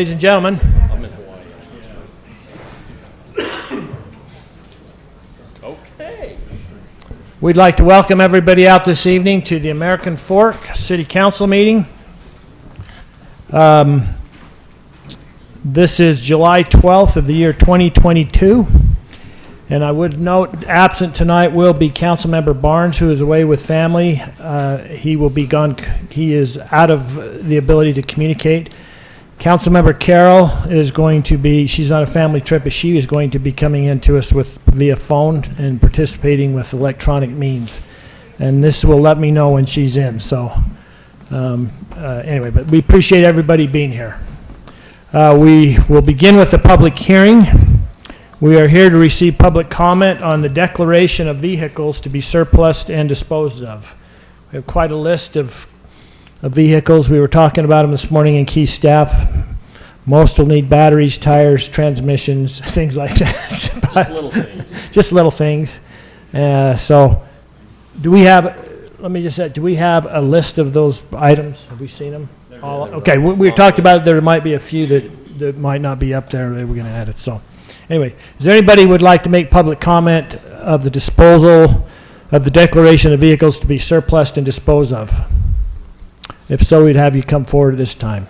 Ladies and gentlemen, I'm in Hawaii. Okay. we'd like to welcome everybody out this evening to the American Fork City Council meeting. This is July 12th of the year 2022. And I would note, absent tonight will be Councilmember Barnes, who is away with family. He will be gone. He is out of the ability to communicate. Councilmember Carroll is going to be, she's on a family trip, but she is going to be coming in to us via phone and participating with electronic means. And this will let me know when she's in. So anyway, but we appreciate everybody being here. We will begin with the public hearing. We are here to receive public comment on the declaration of vehicles to be surplused and disposed of. We have quite a list of vehicles. We were talking about them this morning in key staff. Most will need batteries, tires, transmissions, things like that. Just little things. Just little things. So do we have, let me just say, do we have a list of those items? Have we seen them? All, okay, we talked about there might be a few that might not be up there. They were going to add it. So anyway, is there anybody who would like to make public comment of the disposal of the declaration of vehicles to be surplused and disposed of? If so, we'd have you come forward this time.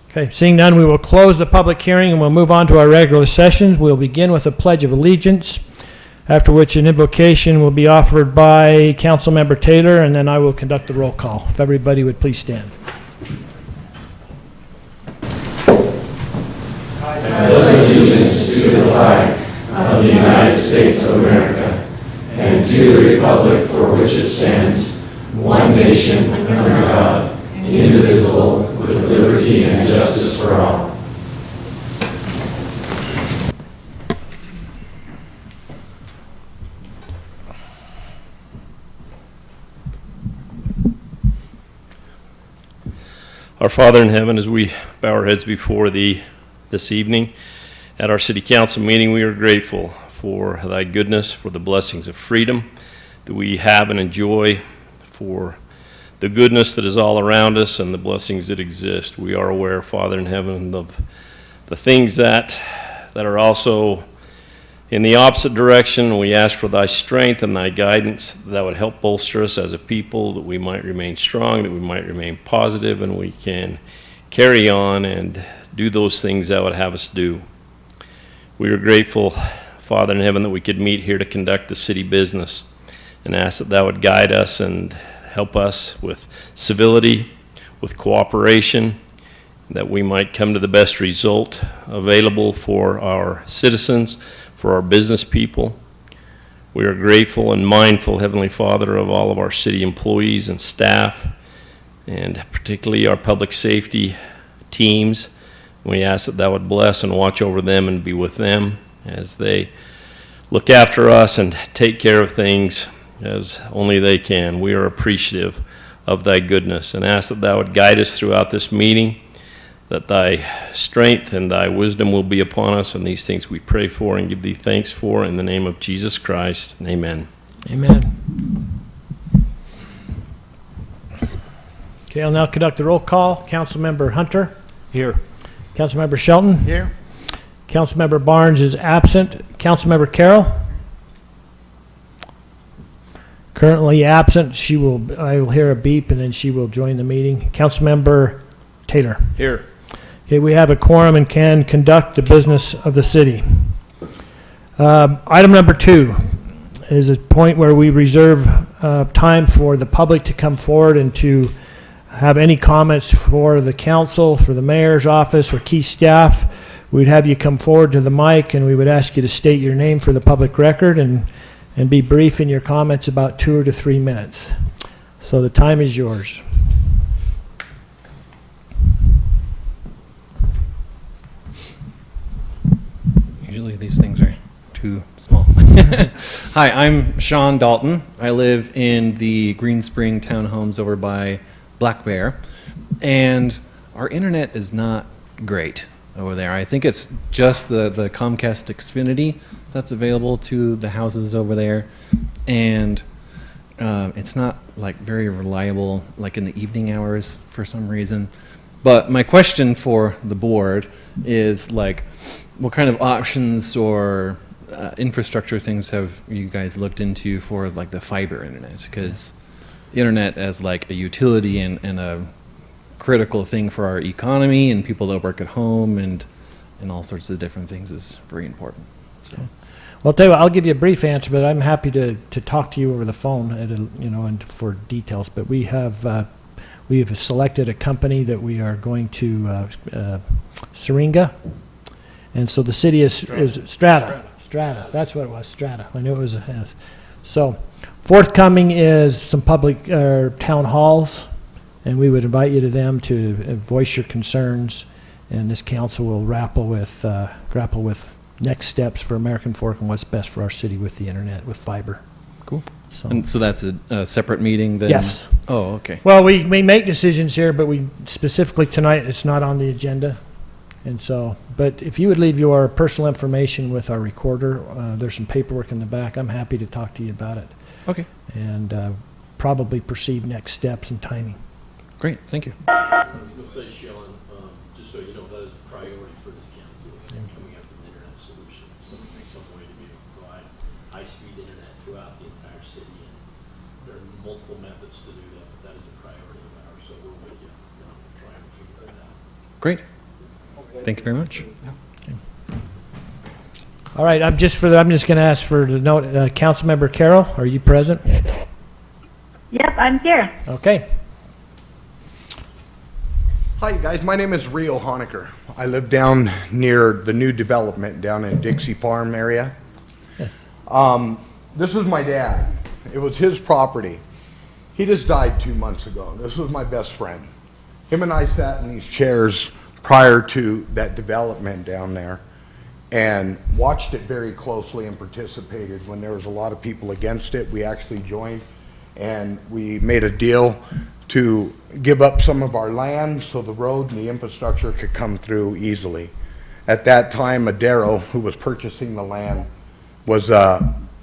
Okay, seeing none, we will close the public hearing and we'll move on to our regular session. We'll begin with a Pledge of Allegiance, after which an invocation will be offered by Councilmember Taylor, and then I will conduct the roll call. If everybody would please stand. I pledge allegiance to the flag of the United States of America and to the republic for which it stands, one nation, under God, indivisible, with liberty and justice for all. Our Father in heaven, as we bow our heads before Thee this evening at our City Council meeting, we are grateful for Thy goodness, for the blessings of freedom that we have and enjoy, for the goodness that is all around us and the blessings that exist. We are aware, Father in heaven, of the things that are also in the opposite direction. We ask for Thy strength and Thy guidance that would help bolster us as a people, that we might remain strong, that we might remain positive, and we can carry on and do those things that would have us do. We are grateful, Father in heaven, that we could meet here to conduct the city business, and ask that Thou would guide us and help us with civility, with cooperation, that we might come to the best result available for our citizens, for our business people. We are grateful and mindful, Heavenly Father, of all of our city employees and staff, and particularly our public safety teams. We ask that Thou would bless and watch over them and be with them as they look after us and take care of things as only they can. We are appreciative of Thy goodness and ask that Thou would guide us throughout this meeting, that Thy strength and Thy wisdom will be upon us, and these things we pray for and give Thee thanks for in the name of Jesus Christ. Amen. Amen. Okay, I'll now conduct the roll call. Councilmember Hunter. Here. Councilmember Shelton. Here. Councilmember Barnes is absent. Councilmember Carroll. Currently absent. I will hear a beep and then she will join the meeting. Councilmember Taylor. Here. Okay, we have a quorum and can conduct the business of the city. Item number 2 is a point where we reserve time for the public to come forward and to have any comments for the council, for the mayor's office, or key staff. We'd have you come forward to the mic and we would ask you to state your name for the public record and be brief in your comments, about 2 to 3 minutes. So the time is yours. Usually these things are too small. Hi, I'm Sean Dalton. I live in the Green Spring townhomes over by Black Bear, and our internet is not great over there. I think it's just the Comcast Xfinity that's available to the houses over there, and It's not like very reliable, like in the evening hours for some reason. But my question for the board is like, what kind of options or infrastructure things have you guys looked into for like the fiber internet? Because internet as like a utility and a critical thing for our economy and people that work at home and all sorts of different things is very important. So. Well, I'll tell you what, I'll give you a brief answer, but I'm happy to talk to you over the phone, and for details. But we have selected a company that we are going to Syringa, and so the city is Strata. That's what it was, Strata. I knew it was a S. So forthcoming is some public town halls, and we would invite you to them to voice your concerns, and this council will grapple with next steps for American Fork and what's best for our city with the internet, with fiber. Cool. So, And so that's a separate meeting then? yes. Oh, okay. Well, we make decisions here, but we specifically tonight, it's not on the agenda. And so, but if you would leave your personal information with our recorder, there's some paperwork in the back. I'm happy to talk to you about it Okay, and probably perceive next steps and timing. great, thank you. We'll say, Sean, just so you know, that is a priority for this council, is coming up with an internet solution, some way to be able to provide high-speed internet throughout the entire city. And there are multiple methods to do that, but that is a priority of ours, so we're with you, trying to figure that out. Great. Thank you very much. All right, I'm just going to ask for the note, Councilmember Carroll, are you present? Yep, I'm here. Okay. Hi, guys. My name is Rio Honecker. I live down near the new development down in Dixie Farm area. Yes. This is my dad. It was his property. He just died 2 months ago. This was my best friend. Him and I sat in these chairs prior to that development down there and watched it very closely and participated. When there was a lot of people against it, we actually joined and we made a deal to give up some of our land so the road and the infrastructure could come through easily. At that time, Madero, who was purchasing the land, was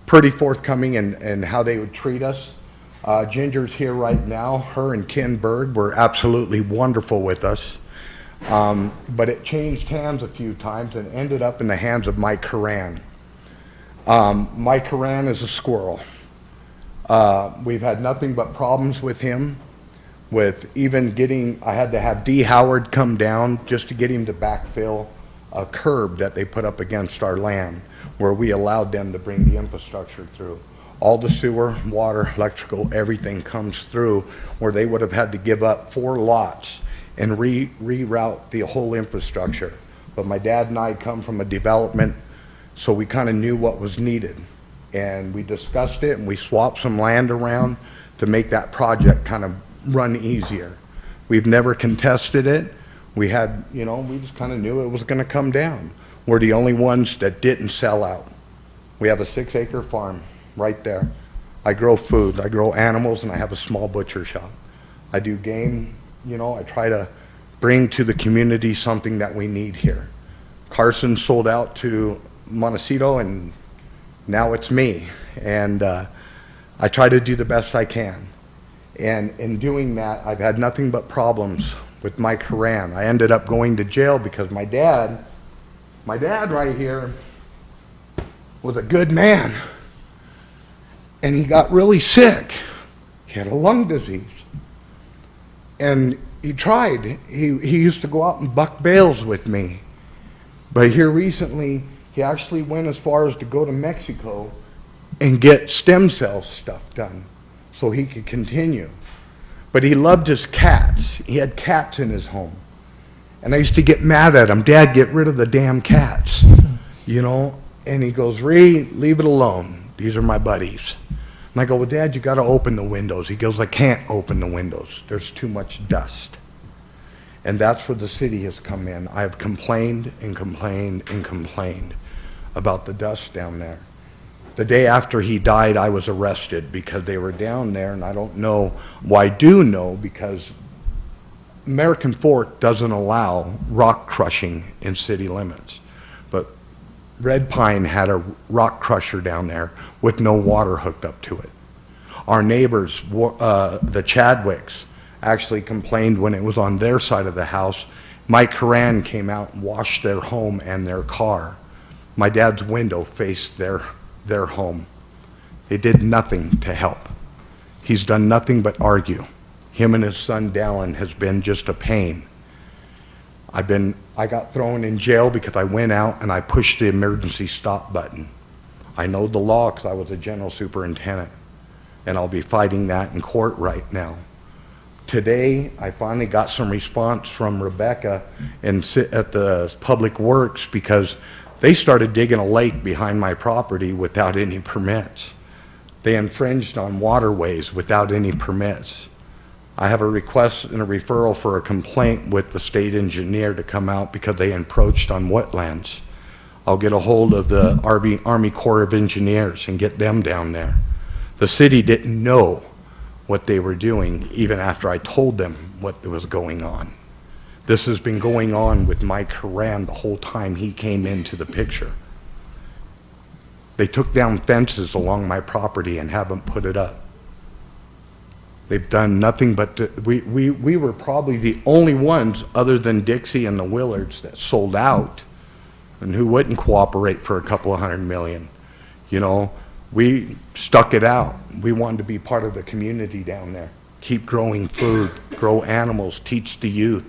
pretty forthcoming in how they would treat us. Ginger's here right now. Her and Ken Berg were absolutely wonderful with us. But it changed hands a few times and ended up in the hands of Mike Horan. Mike Horan is a squirrel. We've had nothing but problems with him, with even getting, I had to have D. Howard come down just to get him to backfill a curb that they put up against our land where we allowed them to bring the infrastructure through. All the sewer, water, electrical, everything comes through where they would have had to give up 4 lots and reroute the whole infrastructure. But my dad and I come from a development, so we kind of knew what was needed. And we discussed it and we swapped some land around to make that project kind of run easier. We've never contested it. We had, we just kind of knew it was going to come down. We're the only ones that didn't sell out. We have a 6-acre farm right there. I grow food, I grow animals, and I have a small butcher shop. I do game, I try to bring to the community something that we need here. Carson sold out to Montecito, and now it's me. And I try to do the best I can. And in doing that, I've had nothing but problems with Mike Horan. I ended up going to jail because my dad right here was a good man. And he got really sick. He had a lung disease. And he tried. He used to go out and buck bales with me. But here recently, he actually went as far as to go to Mexico and get stem cell stuff done so he could continue. But he loved his cats. He had cats in his home. And I used to get mad at him. Dad, get rid of the damn cats. And he goes, leave it alone. These are my buddies. And I go, well, Dad, you got to open the windows. He goes, I can't open the windows. There's too much dust. And that's where the city has come in. I have complained and complained and complained about the dust down there. The day after he died, I was arrested because they were down there, and I don't know, well, I do know because American Fork doesn't allow rock crushing in city limits. But Red Pine had a rock crusher down there with no water hooked up to it. Our neighbors, the Chadwicks, actually complained when it was on their side of the house. Mike Horan came out and washed their home and their car. My dad's window faced their home. They did nothing to help. He's done nothing but argue. Him and his son Dallin has been just a pain. I got thrown in jail because I went out and I pushed the emergency stop button. I know the law because I was a general superintendent, and I'll be fighting that in court right now. Today, I finally got some response from Rebecca and at the Public Works because they started digging a lake behind my property without any permits. They infringed on waterways without any permits. I have a request and a referral for a complaint with the state engineer to come out because they encroached on wetlands. I'll get a hold of the Army Corps of Engineers and get them down there. The city didn't know what they were doing even after I told them what was going on. This has been going on with Mike Horan the whole time he came into the picture. They took down fences along my property and haven't put it up. They've done nothing but, we were probably the only ones other than Dixie and the Willards that sold out and who wouldn't cooperate for a couple of $100 million. You know, we stuck it out. We wanted to be part of the community down there. Keep growing food, grow animals, teach the youth,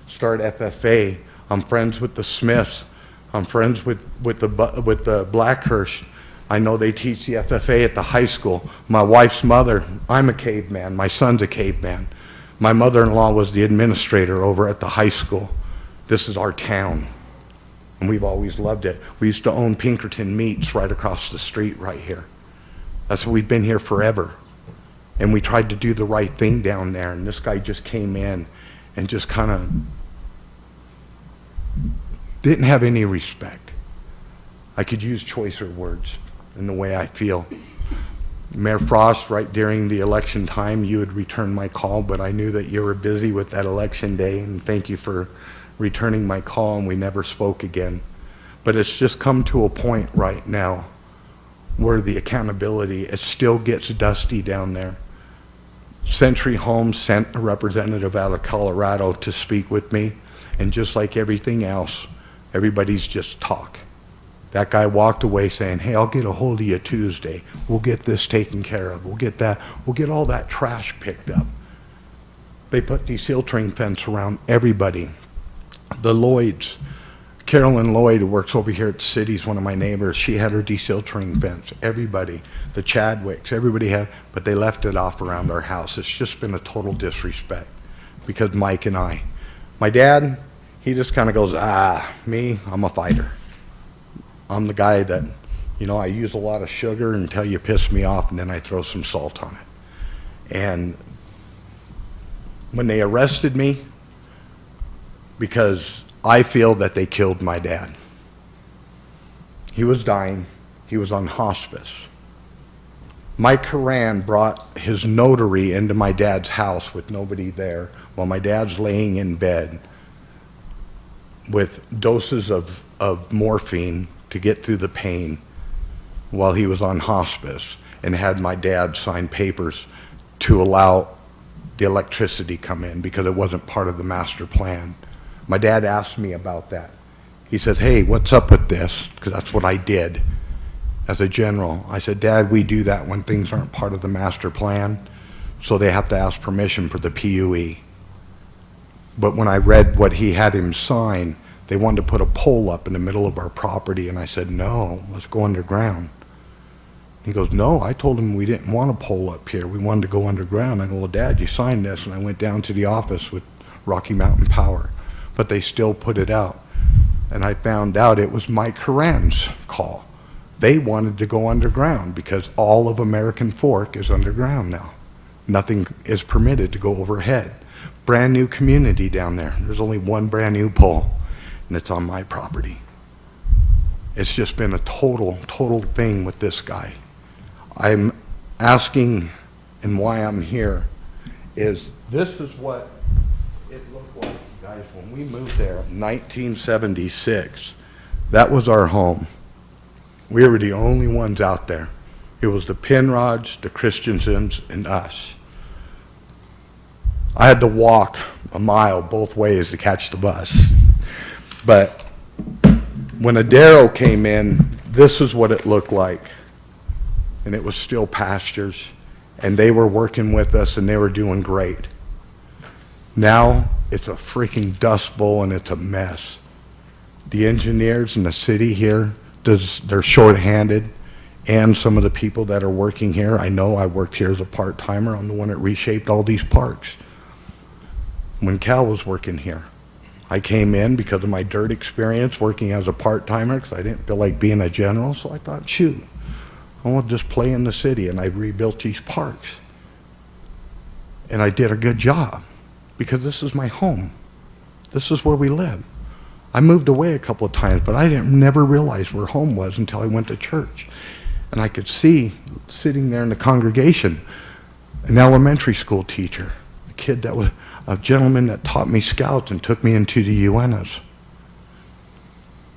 start FFA. I'm friends with the Smiths. I'm friends with the Blackhurst. I know they teach the FFA at the high school. My wife's mother, I'm a caveman. My son's a caveman. My mother-in-law was the administrator over at the high school. This is our town, and we've always loved it. We used to own Pinkerton Meats right across the street right here. That's what we've been here forever. And we tried to do the right thing down there, and this guy just came in and just kind of didn't have any respect. I could use choicer words in the way I feel. Mayor Frost, right during the election time, you had returned my call, but I knew that you were busy with that election day, and thank you for returning my call, and we never spoke again. But it's just come to a point right now where the accountability, it still gets dusty down there. Century Homes sent a representative out of Colorado to speak with me, and just like everything else, everybody's just talk. That guy walked away saying, hey, I'll get a hold of you Tuesday. We'll get this taken care of. We'll get that. We'll get all that trash picked up. They put desiltering fence around everybody. The Lloyds, Carolyn Lloyd, who works over here at the city, is one of my neighbors. She had her desiltering fence. Everybody, the Chadwicks, everybody had, but they left it off around our house. It's just been a total disrespect because Mike and I. My dad, he just kind of goes, me, I'm a fighter. I'm the guy that, you know, I use a lot of sugar until you piss me off, and then I throw some salt on it. And when they arrested me, because I feel that they killed my dad. He was dying. He was on hospice. Mike Horan brought his notary into my dad's house with nobody there while my dad's laying in bed with doses of morphine to get through the pain while he was on hospice, and had my dad sign papers to allow the electricity come in because it wasn't part of the master plan. My dad asked me about that. He says, hey, what's up with this? Because that's what I did as a general. I said, Dad, we do that when things aren't part of the master plan, so they have to ask permission for the PUE. But when I read what he had him sign, they wanted to put a pole up in the middle of our property, and I said, no, let's go underground. He goes, no, I told him we didn't want a pole up here. We wanted to go underground. I go, well, Dad, you signed this. And I went down to the office with Rocky Mountain Power, but they still put it out. And I found out it was Mike Horan's call. They wanted to go underground because all of American Fork is underground now. Nothing is permitted to go overhead. Brand new community down there. There's only one brand new pole, and it's on my property. It's just been a total thing with this guy. I'm asking, and why I'm here, is this is what it looked like, guys, when we moved there in 1976. That was our home. We were the only ones out there. It was the Penrods, the Christensens, and us. I had to walk a mile both ways to catch the bus. But when Adaro came in, this is what it looked like. And it was still pastures. And they were working with us, and they were doing great. Now, it's a freaking dust bowl, and it's a mess. The engineers in the city here, they're short-handed. And some of the people that are working here, I know I worked here as a part-timer. I'm the one that reshaped all these parks. When Cal was working here, I came in because of my dirt experience working as a part-timer because I didn't feel like being a general, so I thought, shoot, I want to just play in the city, and I rebuilt these parks. And I did a good job because this is my home. This is where we live. I moved away a couple of times, but I never realized where home was until I went to church. And I could see, sitting there in the congregation, an elementary school teacher, a kid that was a gentleman that taught me Scouts and took me into the UNAs.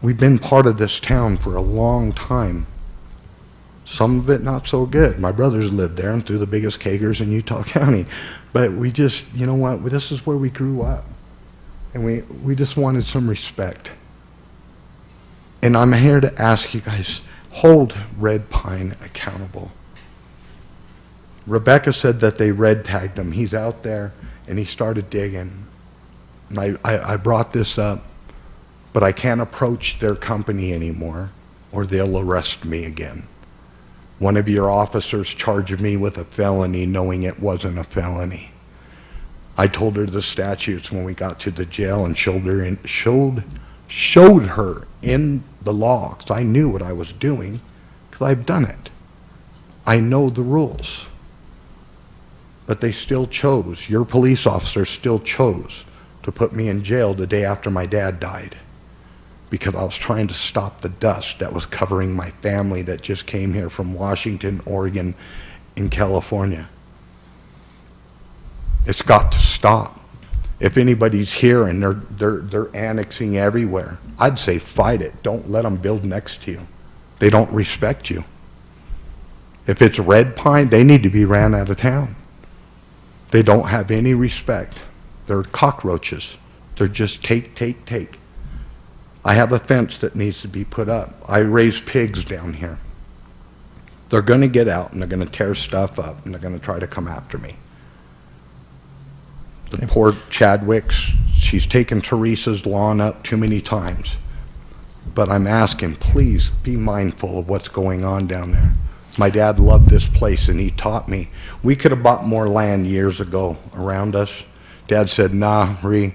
We've been part of this town for a long time. Some of it not so good. My brothers lived there and threw the biggest kegers in Utah County. But we just, you know what, this is where we grew up. And we just wanted some respect. And I'm here to ask you guys, hold Red Pine accountable. Rebecca said that they red tagged him. He's out there and he started digging. And I brought this up, but I can't approach their company anymore or they'll arrest me again. One of your officers charged me with a felony knowing it wasn't a felony. I told her the statutes when we got to the jail and showed her in the law, because I knew what I was doing, because I've done it. I know the rules. But they still chose, your police officer still chose to put me in jail the day after my dad died, because I was trying to stop the dust that was covering my family that just came here from Washington, Oregon, and California. It's got to stop. If anybody's here and they're annexing everywhere, I'd say fight it. Don't let them build next to you. They don't respect you. If it's Red Pine, they need to be ran out of town. They don't have any respect. They're cockroaches. They're just take. I have a fence that needs to be put up. I raise pigs down here. They're going to get out and they're going to tear stuff up and they're going to try to come after me. The poor Chadwick's, she's taken Teresa's lawn up too many times. But I'm asking, please be mindful of what's going on down there. My dad loved this place and he taught me. We could have bought more land years ago around us. Dad said, nah, we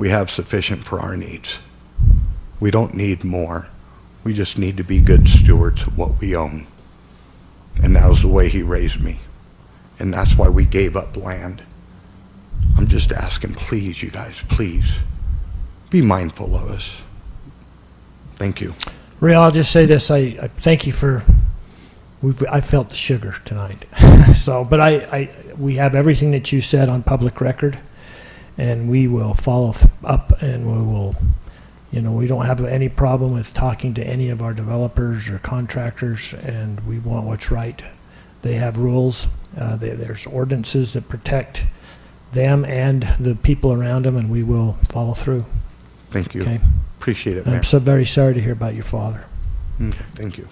have sufficient for our needs. We don't need more. We just need to be good stewards of what we own. And that was the way he raised me. And that's why we gave up land. I'm just asking, please, you guys, please, be mindful of us. Thank you. Ray, I'll just say this. I thank you for, I felt the sugar tonight. But we have everything that you said on public record, and we will follow up, and we will, we don't have any problem with talking to any of our developers or contractors, and we want what's right. They have rules. There's ordinances that protect them and the people around them, and we will follow through. Thank you. Okay. Appreciate it, Mayor. I'm so very sorry to hear about your father. Okay, thank you.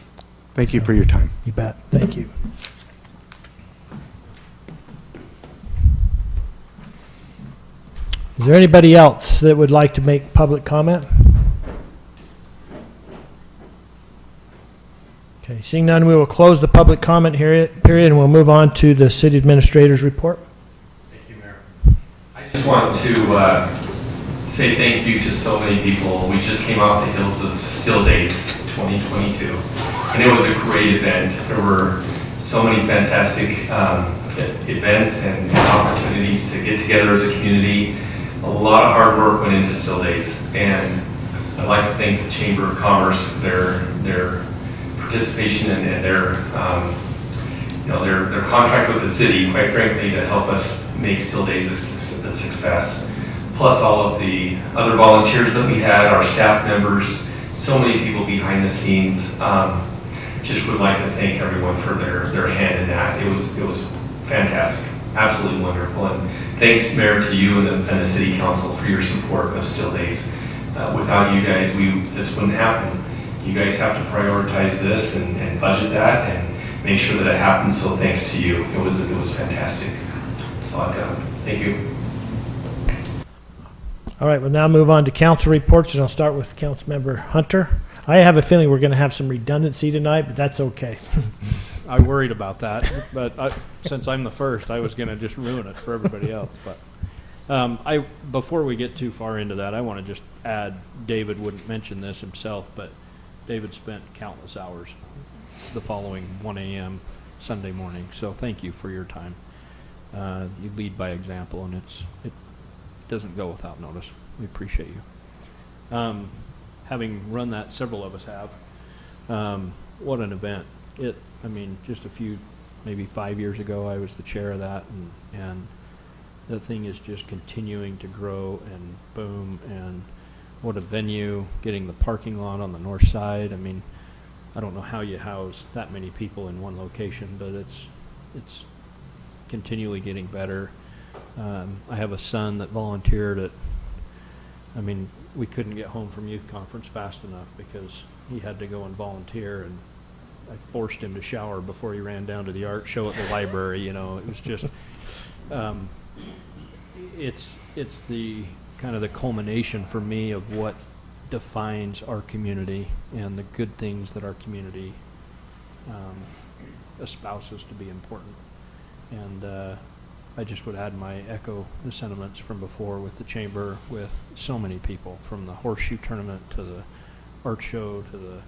Thank you for your time. You bet. Thank you. Is there anybody else that would like to make public comment? Okay, seeing none, we will close the public comment period, and we'll move on to the city administrator's report. Thank you, Mayor. I just want to say thank you to so many people. We just came off the heels of Still Days 2022, and it was a great event. There were so many fantastic events and opportunities to get together as a community. A lot of hard work went into Still Days, and I'd like to thank the Chamber of Commerce for their participation and their contract with the city, quite frankly, to help us make Still Days a success. Plus all of the other volunteers that we had, our staff members, so many people behind the scenes. just would like to thank everyone for their hand in that. It was fantastic, absolutely wonderful. And thanks, Mayor, to you and the City Council for your support of Still Days. Without you guys, this wouldn't happen. You guys have to prioritize this and budget that and make sure that it happens. So thanks to you. It was fantastic. That's all I've got. Thank you. All right, we'll now move on to council reports, and I'll start with Councilmember Hunter. I have a feeling we're going to have some redundancy tonight, but that's okay. I worried about that, but since I'm the first, I was going to just ruin it for everybody else. But before we get too far into that, I want to just add, David wouldn't mention this himself, but David spent countless hours the following 1 a.m. Sunday morning. So thank you for your time. You lead by example, and it doesn't go without notice. We appreciate you. Having run that, several of us have. What an event. I mean, just maybe 5 years ago, I was the chair of that, and the thing is just continuing to grow and boom, and what a venue, getting the parking lot on the north side. I mean, I don't know how you house that many people in one location, but it's continually getting better. I have a son that volunteered we couldn't get home from youth conference fast enough because he had to go and volunteer, and I forced him to shower before he ran down to the art show at the library. It was just, it's the kind of the culmination for me of what defines our community and the good things that our community espouses to be important. And I just would echo the sentiments from before with the chamber, with so many people, from the horseshoe tournament to the art show to the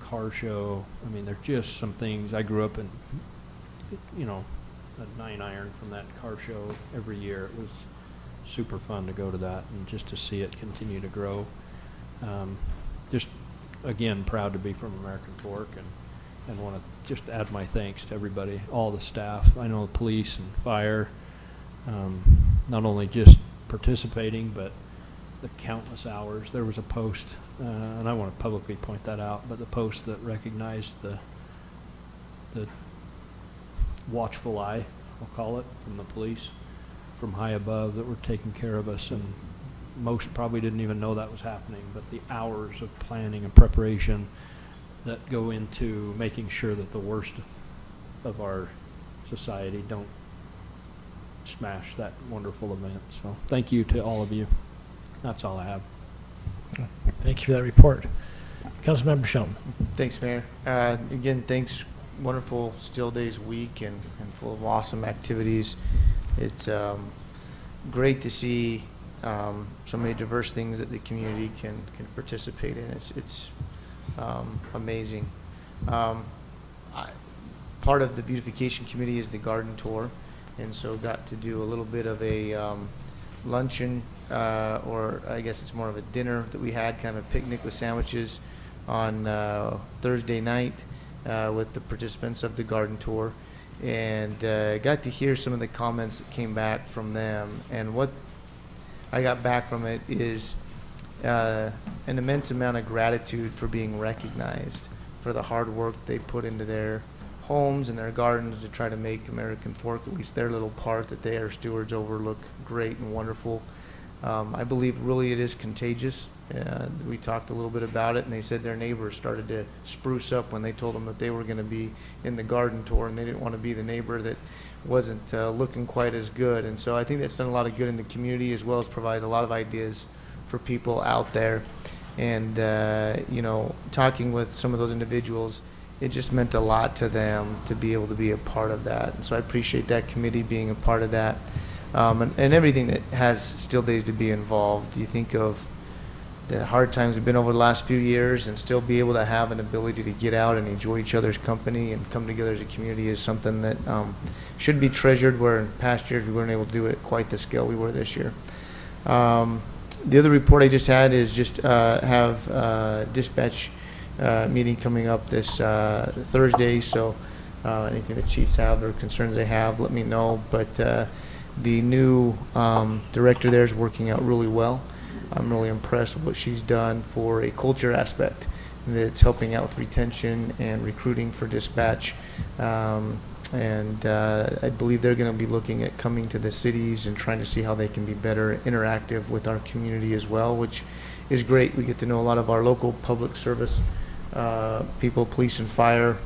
car show. I mean, there's just some things. I grew up in, a 9-iron from that car show every year. It was super fun to go to that and just to see it continue to grow. Just, again, proud to be from American Fork, and want to just add my thanks to everybody, all the staff. I know the police and fire, not only just participating, but the countless hours. There was a post, and I want to publicly point that out, but the post that recognized the watchful eye, I'll call it, from the police from high above that were taking care of us, and most probably didn't even know that was happening, but the hours of planning and preparation that go into making sure that the worst of our society don't smash that wonderful event. So thank you to all of you. That's all I have. Thank you for that report. Councilmember Shelton. Thanks, Mayor. Again, thanks. Wonderful Still Days week and full of awesome activities. It's great to see so many diverse things that the community can participate in. It's amazing. Part of the beautification committee is the garden tour, and so got to do a little bit of a luncheon, or I guess it's more of a dinner that we had, kind of a picnic with sandwiches on Thursday night with the participants of the garden tour, and got to hear some of the comments that came back from them. And what I got back from it is an immense amount of gratitude for being recognized for the hard work they put into their homes and their gardens to try to make American Fork, at least their little part that they are stewards over, look great and wonderful. I believe really it is contagious. We talked a little bit about it, and they said their neighbors started to spruce up when they told them that they were going to be in the garden tour, and they didn't want to be the neighbor that wasn't looking quite as good. And so I think that's done a lot of good in the community, as well as provided a lot of ideas for people out there. And talking with some of those individuals, it just meant a lot to them to be able to be a part of that. And so I appreciate that committee being a part of that, and everything that has Still Days to be involved. You think of the hard times have been over the last few years, and still be able to have an ability to get out and enjoy each other's company and come together as a community is something that should be treasured, where in past years we weren't able to do it at quite the scale we were this year. The other report I just had is just have dispatch meeting coming up this Thursday, so anything the chiefs have or concerns they have, let me know. But the new director there is working out really well. I'm really impressed with what she's done for a culture aspect that's helping out with retention and recruiting for dispatch. I believe they're going to be looking at coming to the cities and trying to see how they can be better interactive with our community as well, which is great. We get to know a lot of our local public service people, police and fire,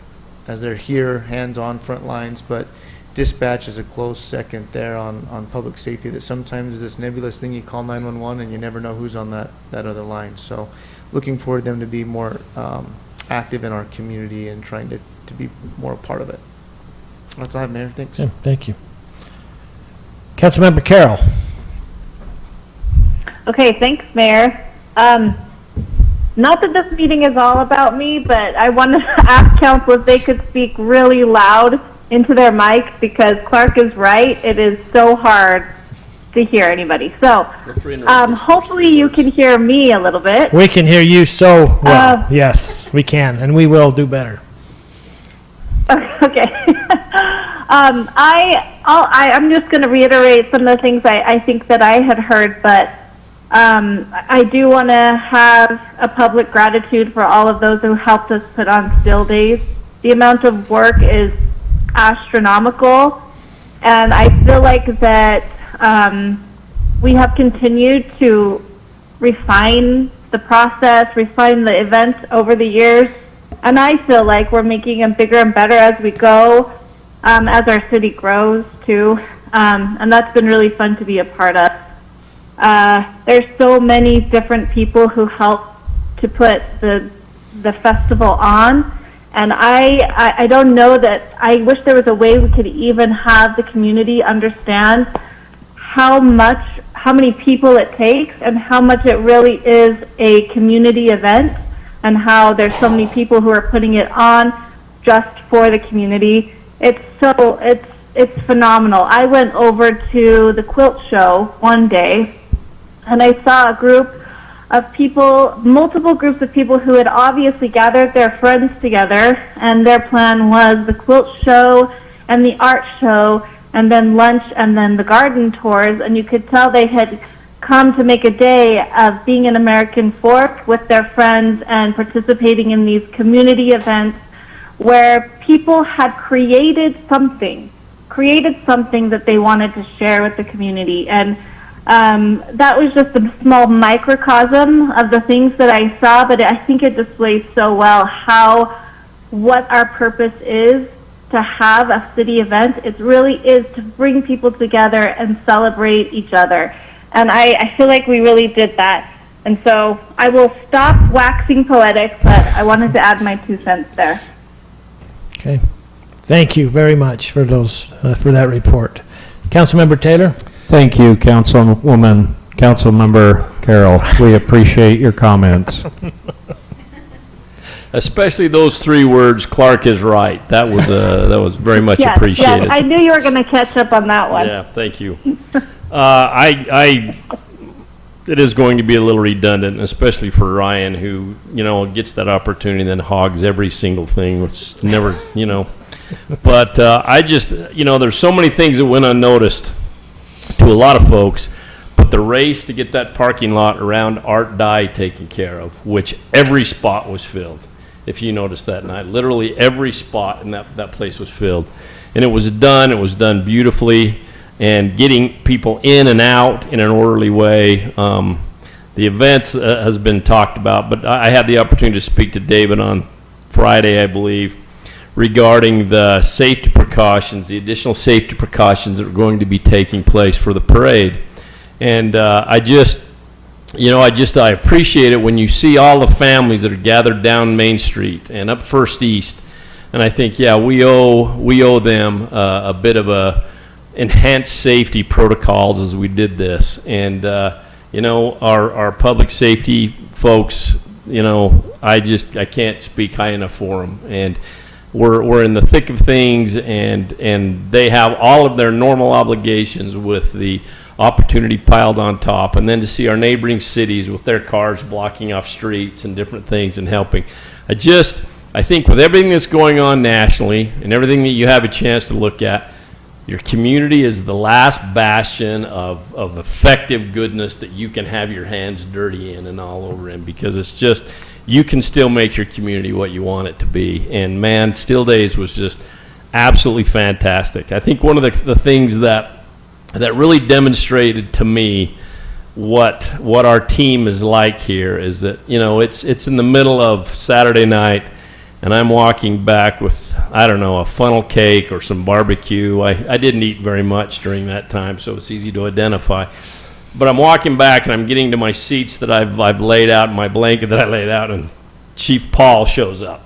as they're here, hands-on front lines, but dispatch is a close second there on public safety that sometimes is this nebulous thing you call 911 and you never know who's on that other line. So looking for them to be more active in our community and trying to be more a part of it. That's all I have, Mayor. Thanks. Yeah, thank you. Councilmember Carroll. Okay, thanks, Mayor. Not that this meeting is all about me, but I wanted to ask council if they could speak really loud into their mic, because Clark is right. It is so hard to hear anybody. So hopefully you can hear me a little bit. We can hear you so well. Yes, we can, and we will do better. Okay. I'm just going to reiterate some of the things I think that I had heard, but I do want to have a public gratitude for all of those who helped us put on still days. The amount of work is astronomical, and I feel like that we have continued to refine the process, refine the events over the years, and I feel like we're making them bigger and better as we go, as our city grows too, and that's been really fun to be a part of. There's so many different people who help to put the festival on, and I don't know that, I wish there was a way we could even have the community understand how many people it takes and how much it really is a community event, and how there's so many people who are putting it on just for the community. It's phenomenal. I went over to the quilt show one day, and I saw a group of people, multiple groups of people who had obviously gathered their friends together, and their plan was the quilt show and the art show, and then lunch, and then the garden tours, and you could tell they had come to make a day of being an American Fork with their friends and participating in these community events where people had created something that they wanted to share with the community. And that was just a small microcosm of the things that I saw, but I think it displays so well what our purpose is to have a city event. It really is to bring people together and celebrate each other. And I feel like we really did that. And so I will stop waxing poetic, but I wanted to add my 2 cents there. Okay. Thank you very much for that report. Councilmember Taylor? Thank you, Councilmember Carroll. We appreciate your comments. Especially those 3 words, Clark is right. That was very much appreciated. Yes, I knew you were going to catch up on that one. Yeah, thank you. It is going to be a little redundant, especially for Ryan, who, gets that opportunity and then hogs every single thing, which never, But there's so many things that went unnoticed to a lot of folks, but the race to get that parking lot around Art Dye taken care of, which every spot was filled. If you noticed that night, literally every spot in that place was filled. And it was done beautifully, and getting people in and out in an orderly way. The events has been talked about, but I had the opportunity to speak to David on Friday, I believe, regarding the safety precautions, the additional safety precautions that are going to be taking place for the parade. And I appreciate it when you see all the families that are gathered down Main Street and up First East. And I think, we owe them a bit of a enhanced safety protocols as we did this. And, our public safety folks, I can't speak high enough for them. And we're in the thick of things, and they have all of their normal obligations with the opportunity piled on top, and then to see our neighboring cities with their cars blocking off streets and different things and helping. I think with everything that's going on nationally and everything that you have a chance to look at, your community is the last bastion of effective goodness that you can have your hands dirty in and all over in, because you can still make your community what you want it to be. And man, Still Days was just absolutely fantastic. I think one of the things that really demonstrated to me what our team is like here is that, you know, it's in the middle of Saturday night, and I'm walking back with, I don't know, a funnel cake or some barbecue. I didn't eat very much during that time, so it's easy to identify. But I'm walking back, and I'm getting to my seats that I've laid out, my blanket that I laid out, and Chief Paul shows up.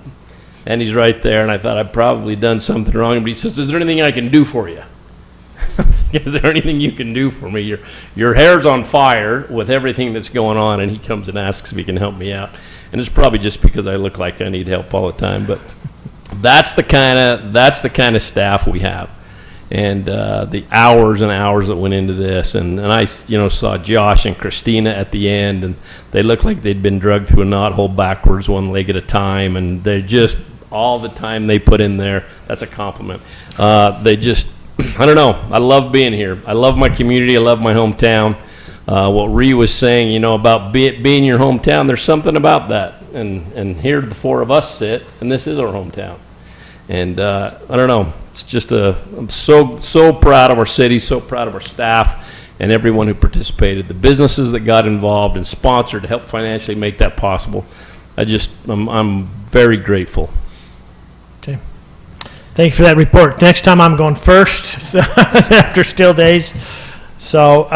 And he's right there, and I thought I'd probably done something wrong. But he says, "Is there anything I can do for you?" Is there anything you can do for me? Your hair's on fire with everything that's going on. And he comes and asks if he can help me out. And it's probably just because I look like I need help all the time. But that's the kind of staff we have. And the hours and hours that went into this. And I, you know, saw Josh and Christina at the end, and they looked like they'd been drugged through a knothole backwards, one leg at a time. And they just, all the time they put in there, that's a compliment. They just, I don't know. I love being here. I love my community. I love my hometown. What Ree was saying, you know, about being your hometown, there's something about that. And here the four of us sit, and this is our hometown. And I don't know. It's just I'm so proud of our city, so proud of our staff, and everyone who participated. The businesses that got involved and sponsored to help financially make that possible. I'm very grateful. Okay. Thanks for that report. Next time I'm going first after Still Days. So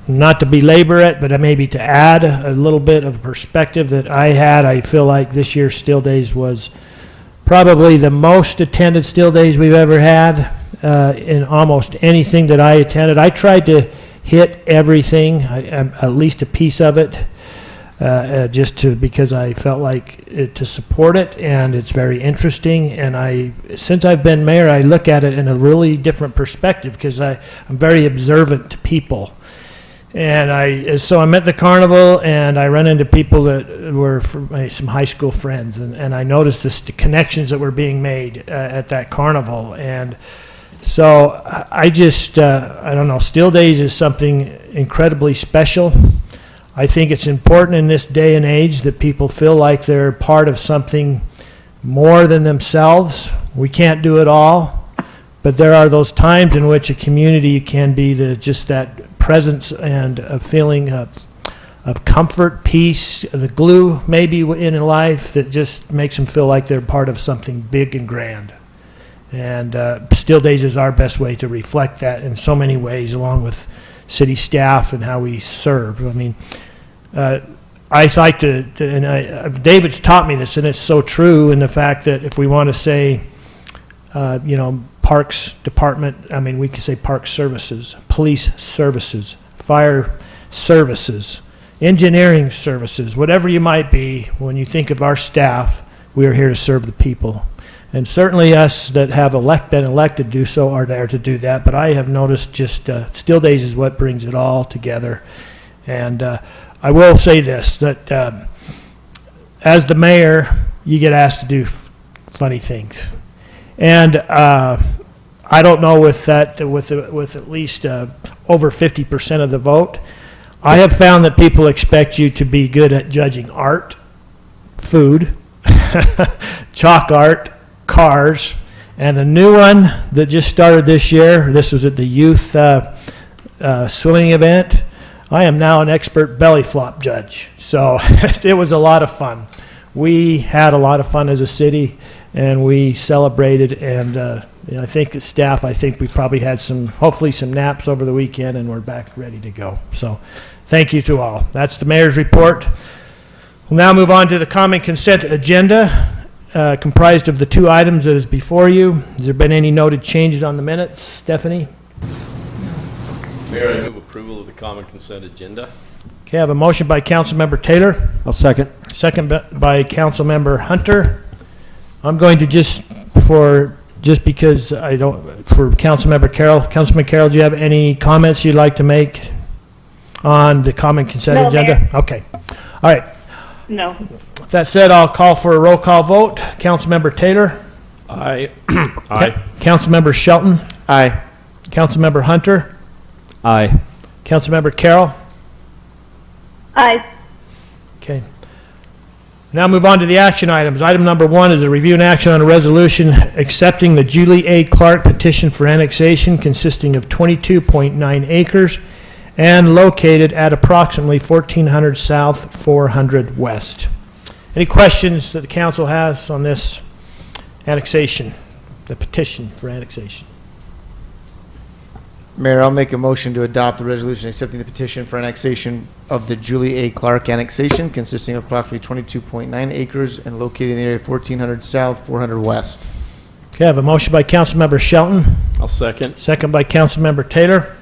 not to belabor it, but maybe to add a little bit of perspective that I had, I feel like this year's Still Days was probably the most attended Still Days we've ever had in almost anything that I attended. I tried to hit everything, at least a piece of it, because I felt like to support it, and it's very interesting. And since I've been mayor, I look at it in a really different perspective because I'm very observant to people. And so I'm at the carnival, and I run into people that were some high school friends, and I noticed the connections that were being made at that carnival. And so I don't know, Still Days is something incredibly special. I think it's important in this day and age that people feel like they're part of something more than themselves. We can't do it all, but there are those times in which a community can be just that presence and a feeling of comfort, peace, the glue maybe in life that just makes them feel like they're part of something big and grand. And Still Days is our best way to reflect that in so many ways, along with city staff and how we serve. I mean, I like to and David's taught me this, and it's so true in the fact that if we want to say, Parks Department, I mean, we can say Park Services, Police Services, Fire Services, Engineering Services, whatever you might be. When you think of our staff, we are here to serve the people. And certainly us that have been elected do so are there to do that. But I have noticed just Still Days is what brings it all together. And I will say this, that as the mayor, you get asked to do funny things. And I don't know with at least over 50% of the vote, I have found that people expect you to be good at judging art, food, chalk art, cars, and the new one that just started this year, this was at the youth swimming event, I am now an expert belly flop judge. So it was a lot of fun. We had a lot of fun as a city, and we celebrated, and I think the staff, we probably had hopefully some naps over the weekend, and we're back ready to go. So thank you to all. That's the mayor's report. We'll now move on to the common consent agenda, comprised of the two items that is before you. Has there been any noted changes on the minutes? Stephanie? Mayor, I move approval of the common consent agenda. Okay, I have a motion by Councilmember Taylor. I'll second. Second by Councilmember Hunter. I'm going to because I don't, for Councilmember Carroll. Councilman Carroll, do you have any comments you'd like to make on the common consent agenda? Mayor. Okay. All right. No. With that said, I'll call for a roll call vote. Councilmember Taylor? Aye. Councilmember Shelton? Aye. Councilmember Hunter? Aye. Councilmember Carroll? Aye. Okay. Now move on to the action items. Item number 1 is a review and action on a resolution accepting the Julie A. Clark petition for annexation consisting of 22.9 acres and located at approximately 1400 South, 400 West. Any questions that the council has on this annexation, the petition for annexation? Mayor, I'll make a motion to adopt the resolution accepting the petition for annexation of the Julie A. Clark annexation consisting of approximately 22.9 acres and located in the area of 1400 South, 400 West. Okay, I have a motion by Councilmember Shelton, I'll second. second by Councilmember Taylor,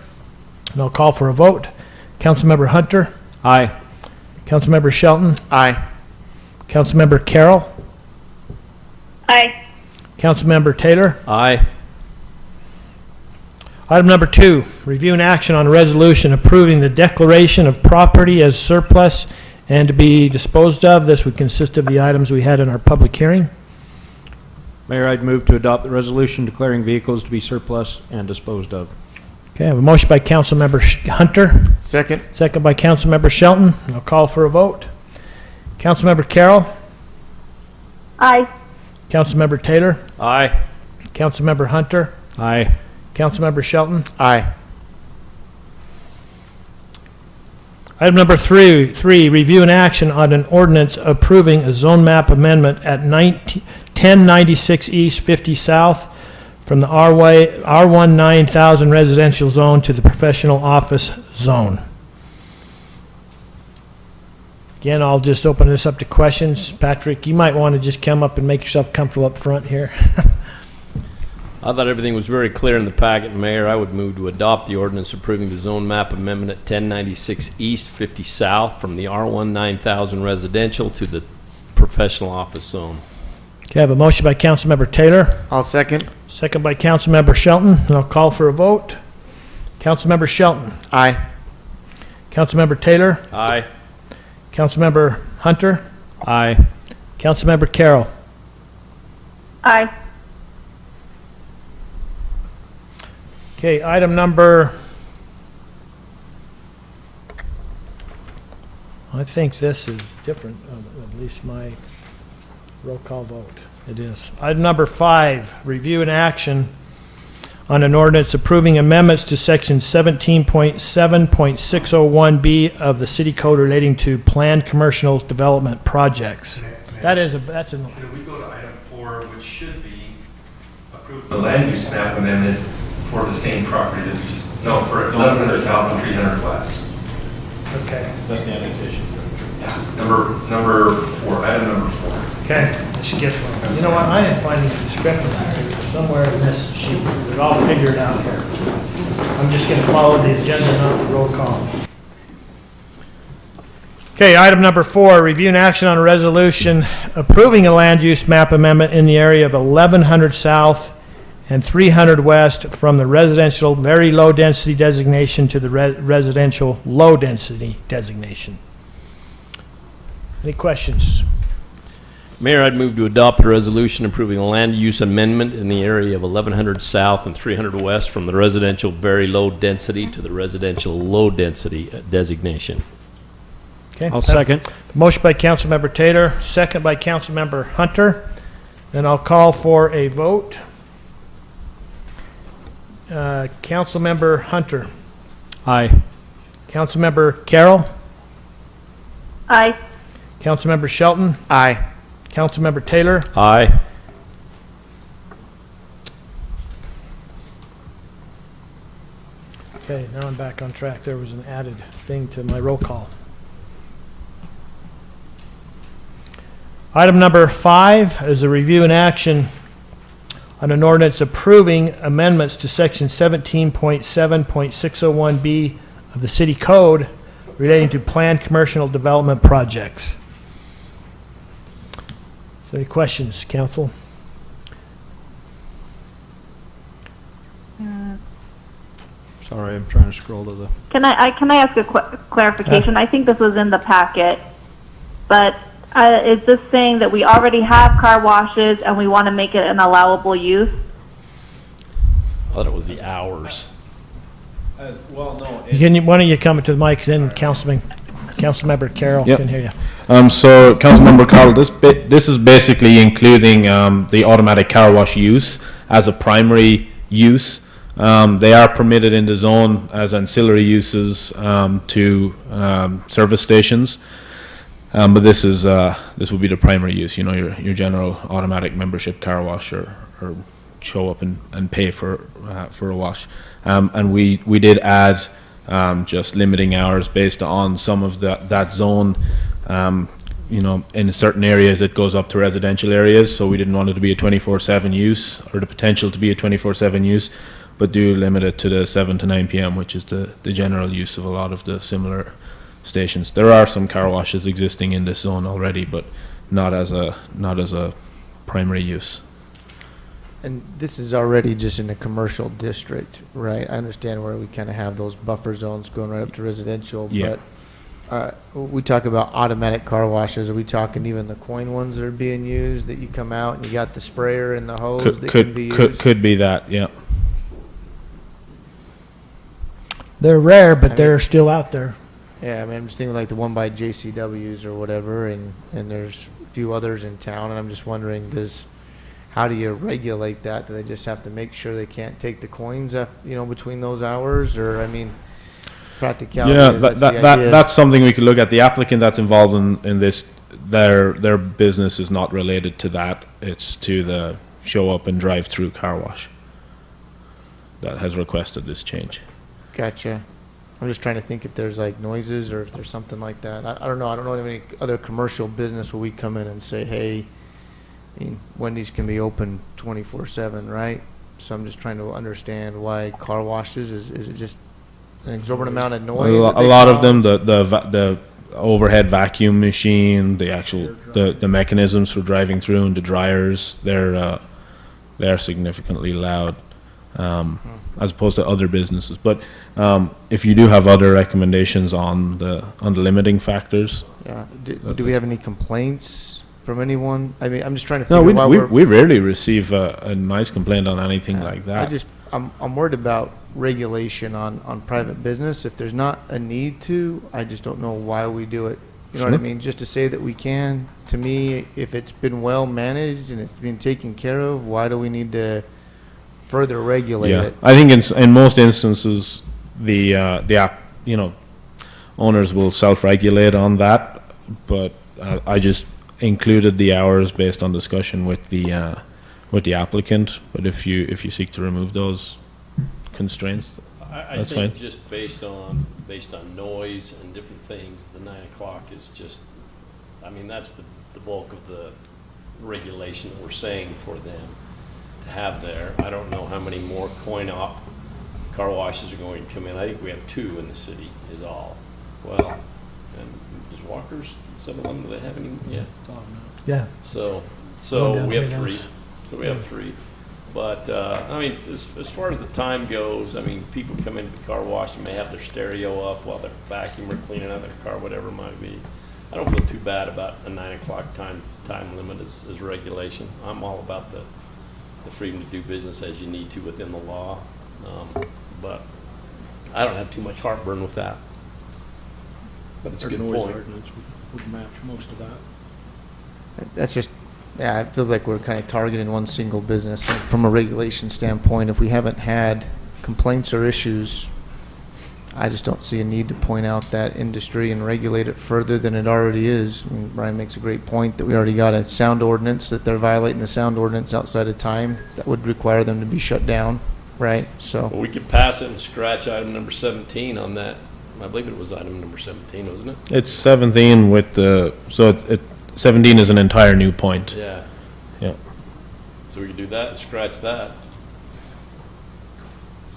and I'll call for a vote. Councilmember Hunter, Aye. Councilmember Shelton, Aye. Councilmember Carroll, Aye. Councilmember Taylor. Aye. Item number 2, review and action on a resolution approving the declaration of property as surplus and to be disposed of. This would consist of the items we had in our public hearing. Mayor, I'd move to adopt the resolution declaring vehicles to be surplus and disposed of. Okay, I have a motion by Councilmember Hunter, Second. second by Councilmember Shelton. I'll call for a vote. Councilmember Carroll, Aye. Councilmember Taylor, Aye. Councilmember Hunter, Aye. Councilmember Shelton. Aye. Item number 3, review and action on an ordinance approving a zone map amendment at 1096 East, 50 South from the R1 9000 residential zone to the professional office zone. Again, I'll just open this up to questions. Patrick, you might want to just come up and make yourself comfortable up front here. I thought everything was very clear in the packet, Mayor. I would move to adopt the ordinance approving the zone map amendment at 1096 East, 50 South from the R1 9000 residential to the professional office zone. Okay, I have a motion by Councilmember Taylor, I'll second. second by Councilmember Shelton, and I'll call for a vote. Councilmember Shelton, Aye. Councilmember Taylor, Aye. Councilmember Hunter, Aye. Councilmember Carroll. Aye. Okay, item number, I think this is different, at least my roll call vote. It is. Item number 5, review and action on an ordinance approving amendments to section 17.7.601B of the city code relating to planned commercial development projects. That's a, Can we go to item 4, which should be approve the land use map amendment for the same property that we just, no, for 1100 South and 300 West. okay. That's the annexation. Yeah, number 4, item number 4. Okay, let's get, you know what, I am finding a discrepancy somewhere in this sheet, but I'll figure it out here. I'm just gonna follow the agenda, not the roll call. Okay, item number 4, review and action on a resolution approving a land use map amendment in the area of 1100 South and 300 West from the residential very low density designation to the residential low density designation. Any questions? Mayor, I'd move to adopt the resolution approving a land use amendment in the area of 1100 South and 300 West from the residential very low density to the residential low density designation. Okay. I'll second. Motion by Councilmember Taylor, second by Councilmember Hunter. Then I'll call for a vote. Councilmember Hunter. Aye. Councilmember Carroll. Aye. Councilmember Shelton. Aye. Councilmember Taylor. Aye. Okay, now I'm back on track. There was an added thing to my roll call. Item number 5 is a review and action on an ordinance approving amendments to section 17.7.601B of the city code relating to planned commercial development projects. Is there any questions, council? Sorry, I'm trying to scroll to the. Can I ask a clarification? I think this was in the packet, but is this saying that we already have car washes and we want to make it an allowable use? I thought it was the hours. Well, no. Why don't you come to the mic then, Councilman Councilmember Carroll Yep. can hear you. So, Councilmember Carroll, this is basically including the automatic car wash use as a primary use. They are permitted in the zone as ancillary uses to service stations, but this would be the primary use. You know, your general automatic membership car wash or show up and pay for a wash. And we did add just limiting hours based on some of that zone. You know, in certain areas it goes up to residential areas, so we didn't want it to be a 24/7 use or the potential to be a 24/7 use, but do limit it to the 7 to 9 p.m., which is the general use of a lot of the similar stations. There are some car washes existing in this zone already, but not as a primary use. And this is already just in a commercial district, right? I understand where we kind of have those buffer zones going right up to residential, Yeah. but we talk about automatic car washes. Are we talking even the coin ones that are being used, that you come out and you got the sprayer and the hose that can be used? Could be that, yeah. They're rare, but they're still out there. Yeah, I mean, I'm just thinking like the one by JCW's or whatever, and there's a few others in town, and I'm just wondering, how do you regulate that? Do they just have to make sure they can't take the coins, between those hours, or, I mean, practicality? Yeah, that's the idea. that's something we could look at. The applicant that's involved in this, their business is not related to that. It's to the show up and drive through car wash that has requested this change. Gotcha. I'm just trying to think if there's like noises or if there's something like that. I don't know. I don't know of any other commercial business where we come in and say, hey, I mean, Wendy's can be open 24/7, right? So I'm just trying to understand why car washes, is it just an exorbitant amount of noise? A lot of them, the overhead vacuum machine, the actual the mechanisms for driving through, and the dryers, they're significantly loud, as opposed to other businesses. But if you do have other recommendations on the limiting factors, Yeah. Do we have any complaints from anyone? I mean, I'm just trying to no, figure out why we rarely receive a nice complaint on anything like that. I'm worried about regulation on private business. If there's not a need to, I just don't know why we do it. You know what I Sure. mean? Just to say that we can, to me, if it's been well managed and it's been taken care of, why do we need to further regulate Yeah, it? I think in most instances, the owners will self-regulate on that, but I just included the hours based on discussion with the applicant. But if you seek to remove those constraints, I that's think fine. just based on noise and different things, the 9 o'clock is just, I mean, that's the bulk of the regulation that we're saying for them to have there. I don't know how many more coin-op car washes are going to come in. I think we have 2 in the city is all. Well, and is Walker's, some of them, do they have any? Yeah. Yeah. So Going we down have here 3. now. So we have 3. But, I mean, as far as the time goes, I mean, people come into the car wash and may have their stereo up while they're vacuuming or cleaning out their car, whatever it might be. I don't feel too bad about a 9 o'clock time limit as regulation. I'm all about the freedom to do business as you need to within the law. But I don't have too much heartburn with that. But it's a Our good noise point. ordinance would match most of that. That's just, yeah, it feels like we're kind of targeting one single business. And from a regulation standpoint, if we haven't had complaints or issues, I just don't see a need to point out that industry and regulate it further than it already is. I mean, Brian makes a great point that we already got a sound ordinance, that they're violating the sound ordinance outside of time. That would require them to be shut down, right? So, Well, we could pass it and scratch item number 17 on that. I believe it was item number 17, wasn't it? It's 17 with the 17 is an entire new point. Yeah. Yeah. So we could do that and scratch that.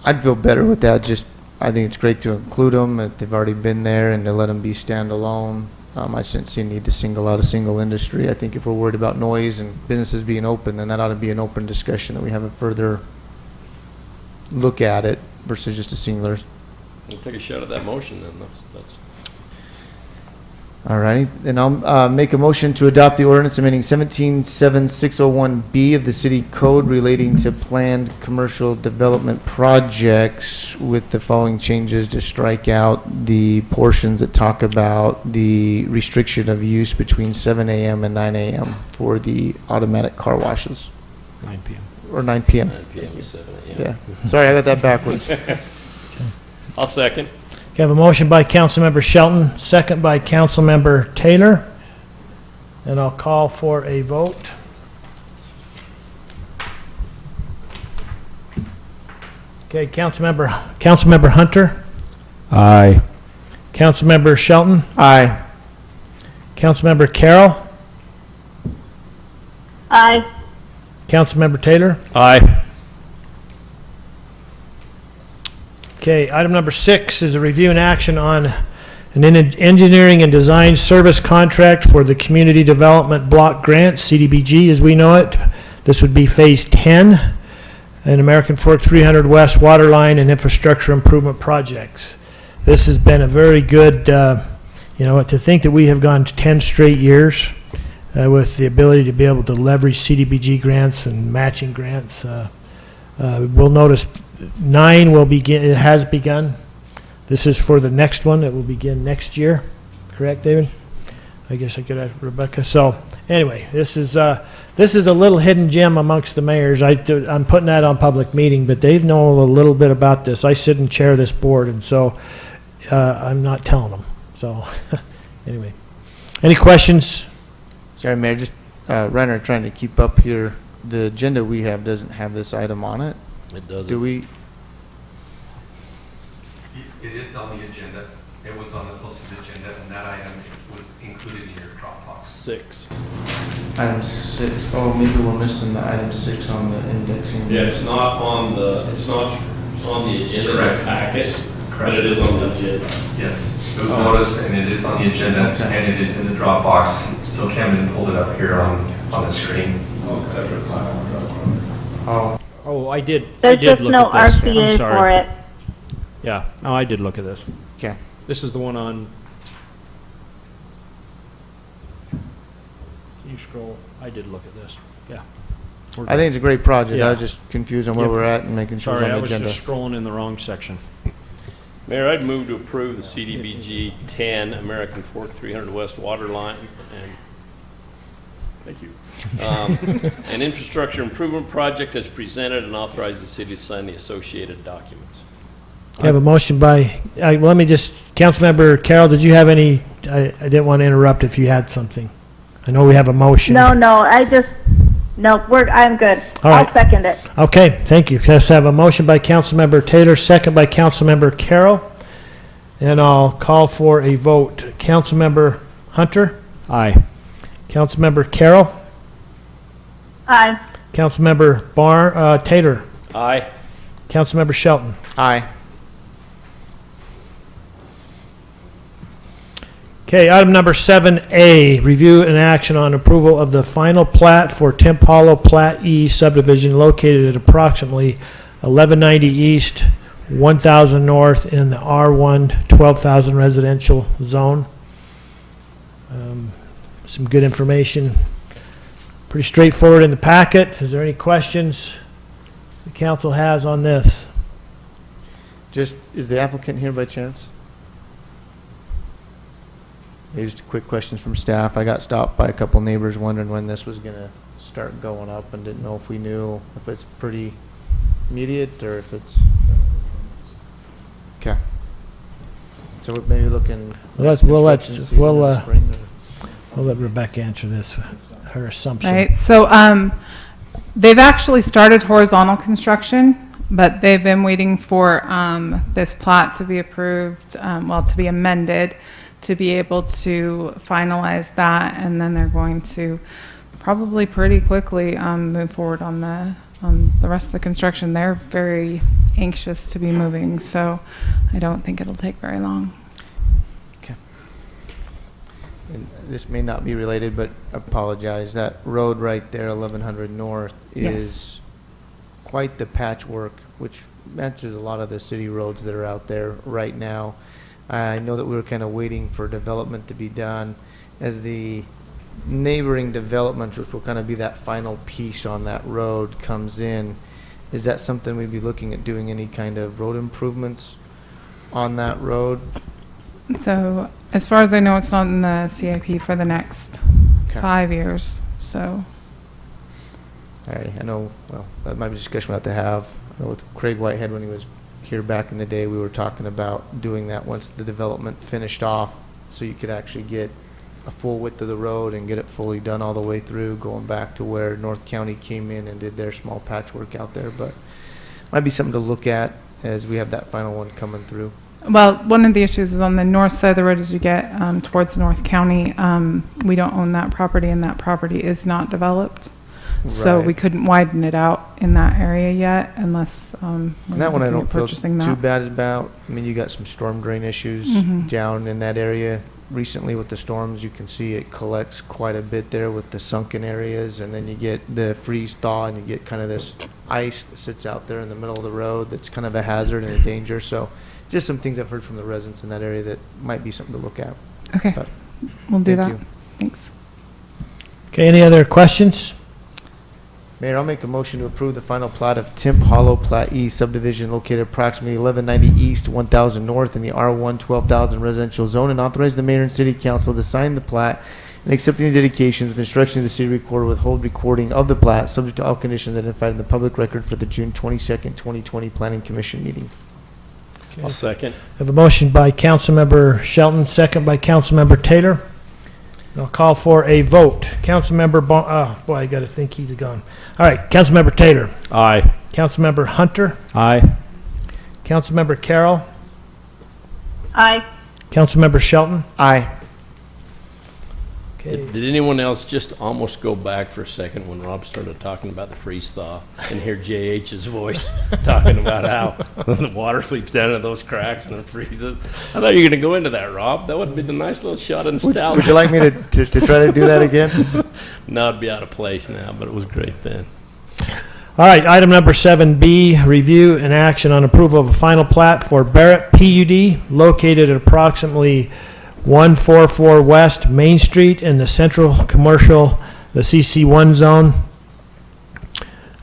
I'd feel better with that. Just, I think it's great to include them, that they've already been there, and to let them be standalone. I just didn't see a need to single out a single industry. I think if we're worried about noise and businesses being open, then that ought to be an open discussion, that we have a further look at it versus just a singular. We'll take a shot at that motion then. That's All righty, then I'll make a motion to adopt the ordinance amending 177601B of the city code relating to planned commercial development projects with the following changes: to strike out the portions that talk about the restriction of use between 7 a.m. and 9 a.m. for the automatic car washes. 9 p.m. Or 9 p.m. 9 p.m. to 7 a.m. Yeah, sorry, I got that backwards. I'll second. Okay, I have a motion by Councilmember Shelton, second by Councilmember Taylor, and I'll call for a vote. Okay, Councilmember Hunter, Aye. Councilmember Shelton, Aye. Councilmember Carroll, Aye. Councilmember Taylor. Aye. Okay, item number 6 is a review and action on an engineering and design service contract for the Community Development Block Grant, Cdbg as we know it. This would be Phase 10, and American Fork 300 West Water Line and Infrastructure Improvement Projects. This has been a very good, to think that we have gone 10 straight years with the ability to be able to leverage Cdbg grants and matching grants. We'll notice 9 will begin, it has begun. This is for the next one. It will begin next year. Correct, David? I guess I could ask Rebecca. So anyway, this is a little hidden gem amongst the mayors. I'm putting that on public meeting, but they know a little bit about this. I sit and chair this board, and so I'm not telling them. So anyway, any questions? Sorry, Mayor, just Renner, trying to keep up here. The agenda we have doesn't have this item on it. It doesn't. Do we? It is on the agenda. It was on the posted agenda, and that item was included in your Dropbox. 6. Item 6. Oh, maybe we're missing the item 6 on the indexing. Yeah, it's not on the agenda packet, but it is on the agenda. Yes, it was noticed, and it is on the agenda, and it is in the Dropbox. So Camden pulled it up here on the screen. Separate file on Dropbox. Oh, Oh, I did There's just look no at this. I'm RCA sorry. for it. Yeah, no, I did look at this. okay. This is the one on. Can you scroll? I did look at this. Yeah. We're I think it's a great project. I was Yeah. just confused on where Yeah. we're at and making sure Sorry, it's I on was the agenda. just scrolling in the wrong section. Mayor, I'd move to approve the CDBG 10 American Fork 300 West Water Line and, thank you, an infrastructure improvement project as presented, and authorize the city to sign the associated documents. I have a motion by, let me just, Councilmember Carroll, did you have any, I didn't want to interrupt if you had something. I know we have a motion. No, I'm good. All right. I'll second it. Okay, thank you. Let's have a motion by Councilmember Taylor, second by Councilmember Carroll, and I'll call for a vote. Councilmember Hunter, Aye. Councilmember Carroll, Aye. Councilmember Taylor, Aye. Councilmember Shelton. Aye. Okay, item number 7A, review and action on approval of the final plat for Timp Hollow Plat E subdivision located at approximately 1190 East, 1000 North in the R1 12,000 residential zone. Some good information. Pretty straightforward in the packet. Is there any questions the council has on this? Just, is the applicant here by chance? Maybe just quick questions from staff. I got stopped by a couple neighbors wondering when this was gonna start going up and didn't know if we knew if it's pretty immediate or if it's. Okay. So we're maybe looking. We'll let Rebecca answer this, her assumption. Right, so they've actually started horizontal construction, but they've been waiting for this plat to be approved, to be amended, to be able to finalize that, and then they're going to probably pretty quickly move forward on the rest of the construction. They're very anxious to be moving, so I don't think it'll take very long. Okay. And this may not be related, but apologize. That road right there, 1100 North, is quite the patchwork, which matches a lot of the city roads that are out there right now. I know that we were kind of waiting for development to be done. As the neighboring development, which will kind of be that final piece on that road, comes in, is that something we'd be looking at doing any kind of road improvements on that road? So as far as I know, it's not in the CIP for the next Okay. 5 years, so. All right, I know, well, that might be a discussion we'll have to have. I know with Craig Whitehead, when he was here back in the day, we were talking about doing that once the development finished off, so you could actually get a full width of the road and get it fully done all the way through, going back to where North County came in and did their small patchwork out there, but might be something to look at as we have that final one coming through. Well, one of the issues is on the north side of the road as you get towards North County. We don't own that property, and that property is not developed. So Right. we couldn't widen it out in that area yet unless we're And that one I looking don't at feel purchasing too that. bad about. I mean, you got some storm drain issues Mhm. down in that area. Recently with the storms, you can see it collects quite a bit there with the sunken areas, and then you get the freeze thaw, and you get kind of this ice that sits out there in the middle of the road that's kind of a hazard and a danger. So just some things I've heard from the residents in that area that might be something to look at. Okay, But we'll do thank that. you. Thanks. Okay, any other questions? Mayor, I'll make a motion to approve the final plat of Timp Hollow Plat E subdivision located approximately 1190 East, 1000 North in the R1 12,000 residential zone, and authorize the mayor and city council to sign the plat and accepting the dedications with instruction of the city recorder withhold recording of the plat, subject to all conditions identified in the public record for the June 22nd, 2020 Planning Commission meeting. I'll second. I have a motion by Councilmember Shelton, second by Councilmember Taylor. I'll call for a vote. Councilmember, boy, I gotta think he's gone. All right, Councilmember Taylor. Aye. Councilmember Hunter. Aye. Councilmember Carroll. Aye. Councilmember Shelton. Aye. Okay. Did anyone else just almost go back for a second when Rob started talking about the freeze thaw and hear JH's voice talking about how the water seeps down into those cracks and it freezes? I thought you were going to go into that, Rob. That would have been a nice little shot of nostalgia. Would you like me to try to do that again? No, it'd be out of place now, but it was great then. All right, item number 7B, review and action on approval of a final plat for Barrett PUD located at approximately 144 West Main Street in the Central Commercial, the CC1 zone.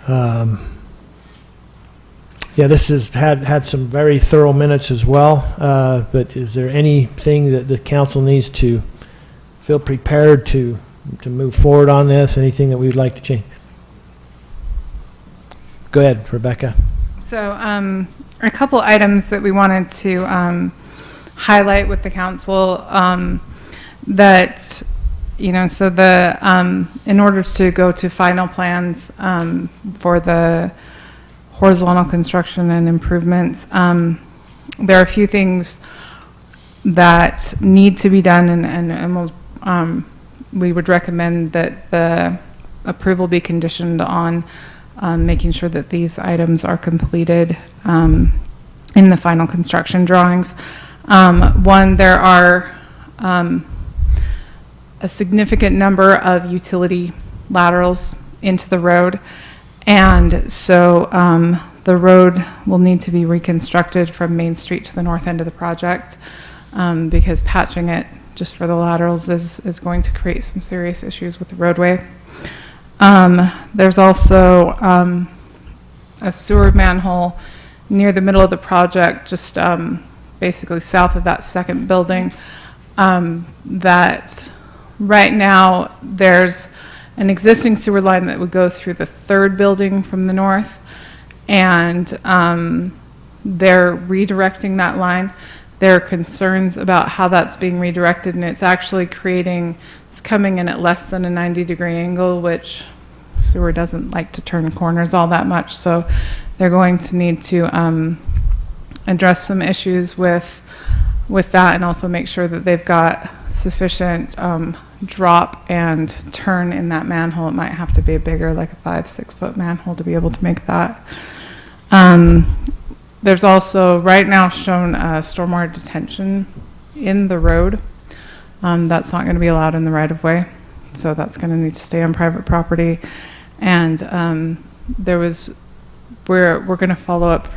Yeah, this has had some very thorough minutes as well, but is there anything that the council needs to feel prepared to move forward on this? Anything that we would like to change? Go ahead, Rebecca. So a couple items that we wanted to highlight with the council that, you know, so the, in order to go to final plans for the horizontal construction and improvements, there are a few things that need to be done, and we'll, we would recommend that the approval be conditioned on making sure that these items are completed in the final construction drawings. One, there are a significant number of utility laterals into the road, and so the road will need to be reconstructed from Main Street to the north end of the project because patching it just for the laterals is going to create some serious issues with the roadway. There's also a sewer manhole near the middle of the project, just basically south of that second building, that right now there's an existing sewer line that would go through the third building from the north, and they're redirecting that line. There are concerns about how that's being redirected, and it's actually it's coming in at less than a 90-degree angle, which sewer doesn't like to turn corners all that much, so they're going to need to address some issues with that, and also make sure that they've got sufficient drop and turn in that manhole. It might have to be a bigger, like a 5-6 foot manhole to be able to make that. There's also right now shown stormwater detention in the road. That's not going to be allowed in the right of way, so that's going to need to stay on private property. And we're going to follow up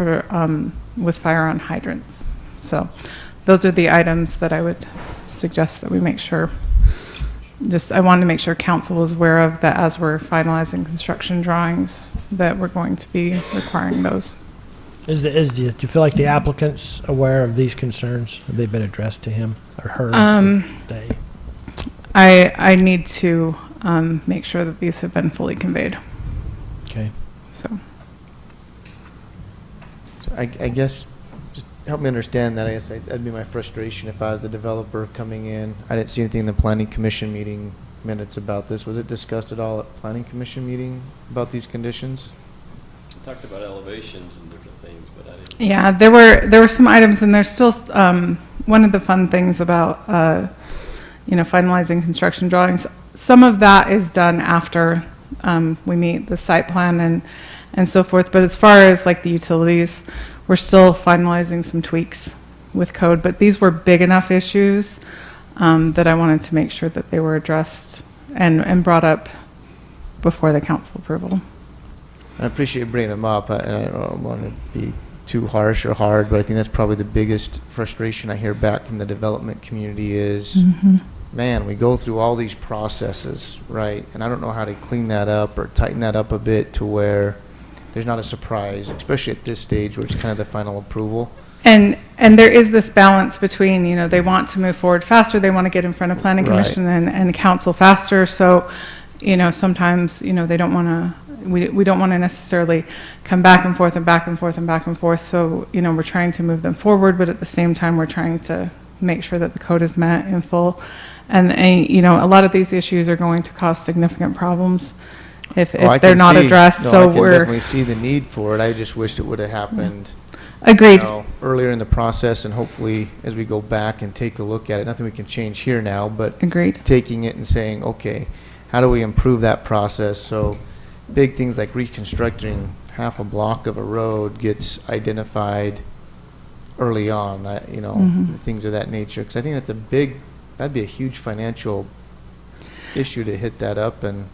with fire on hydrants. So those are the items that I would suggest that we make sure. I wanted to make sure council was aware of that as we're finalizing construction drawings, that we're going to be requiring those. Do you feel like the applicant's aware of these concerns? Have they been addressed to him or her? They? I need to make sure that these have been fully conveyed. Okay. So. I guess, just help me understand that. I guess that'd be my frustration if I was the developer coming in. I didn't see anything in the planning commission meeting minutes about this. Was it discussed at all at planning commission meeting about these conditions? Talked about elevations and different things, but I didn't. Yeah, there were some items, and there's still one of the fun things about finalizing construction drawings. Some of that is done after we meet the site plan and so forth. But as far as like the utilities, we're still finalizing some tweaks with code. But these were big enough issues that I wanted to make sure that they were addressed and brought up before the council approval. I appreciate bringing them up. I don't want to be too harsh or hard, but I think that's probably the biggest frustration I hear back from the development community is, man, we go through all these processes, right? And I don't know how to clean that up or tighten that up a bit to where there's not a surprise, especially at this stage where it's kind of the final approval. And there is this balance between, they want to move forward faster, they want to get in front of planning commission and council faster. So, sometimes, they don't want to, we don't want to necessarily come back and forth and back and forth and back and forth. So, we're trying to move them forward, but at the same time, we're trying to make sure that the code is met in full. And a lot of these issues are going to cause significant problems if they're not addressed. So I can definitely see the need for it. I just wished it would have happened. Agreed. Earlier in the process, and hopefully as we go back and take a look at it, nothing we can change here now, but agreed. Taking it and saying, okay, how do we improve that process? So big things like reconstructing half a block of a road gets identified early on, things of that nature. Because I think that'd be a huge financial issue to hit that up and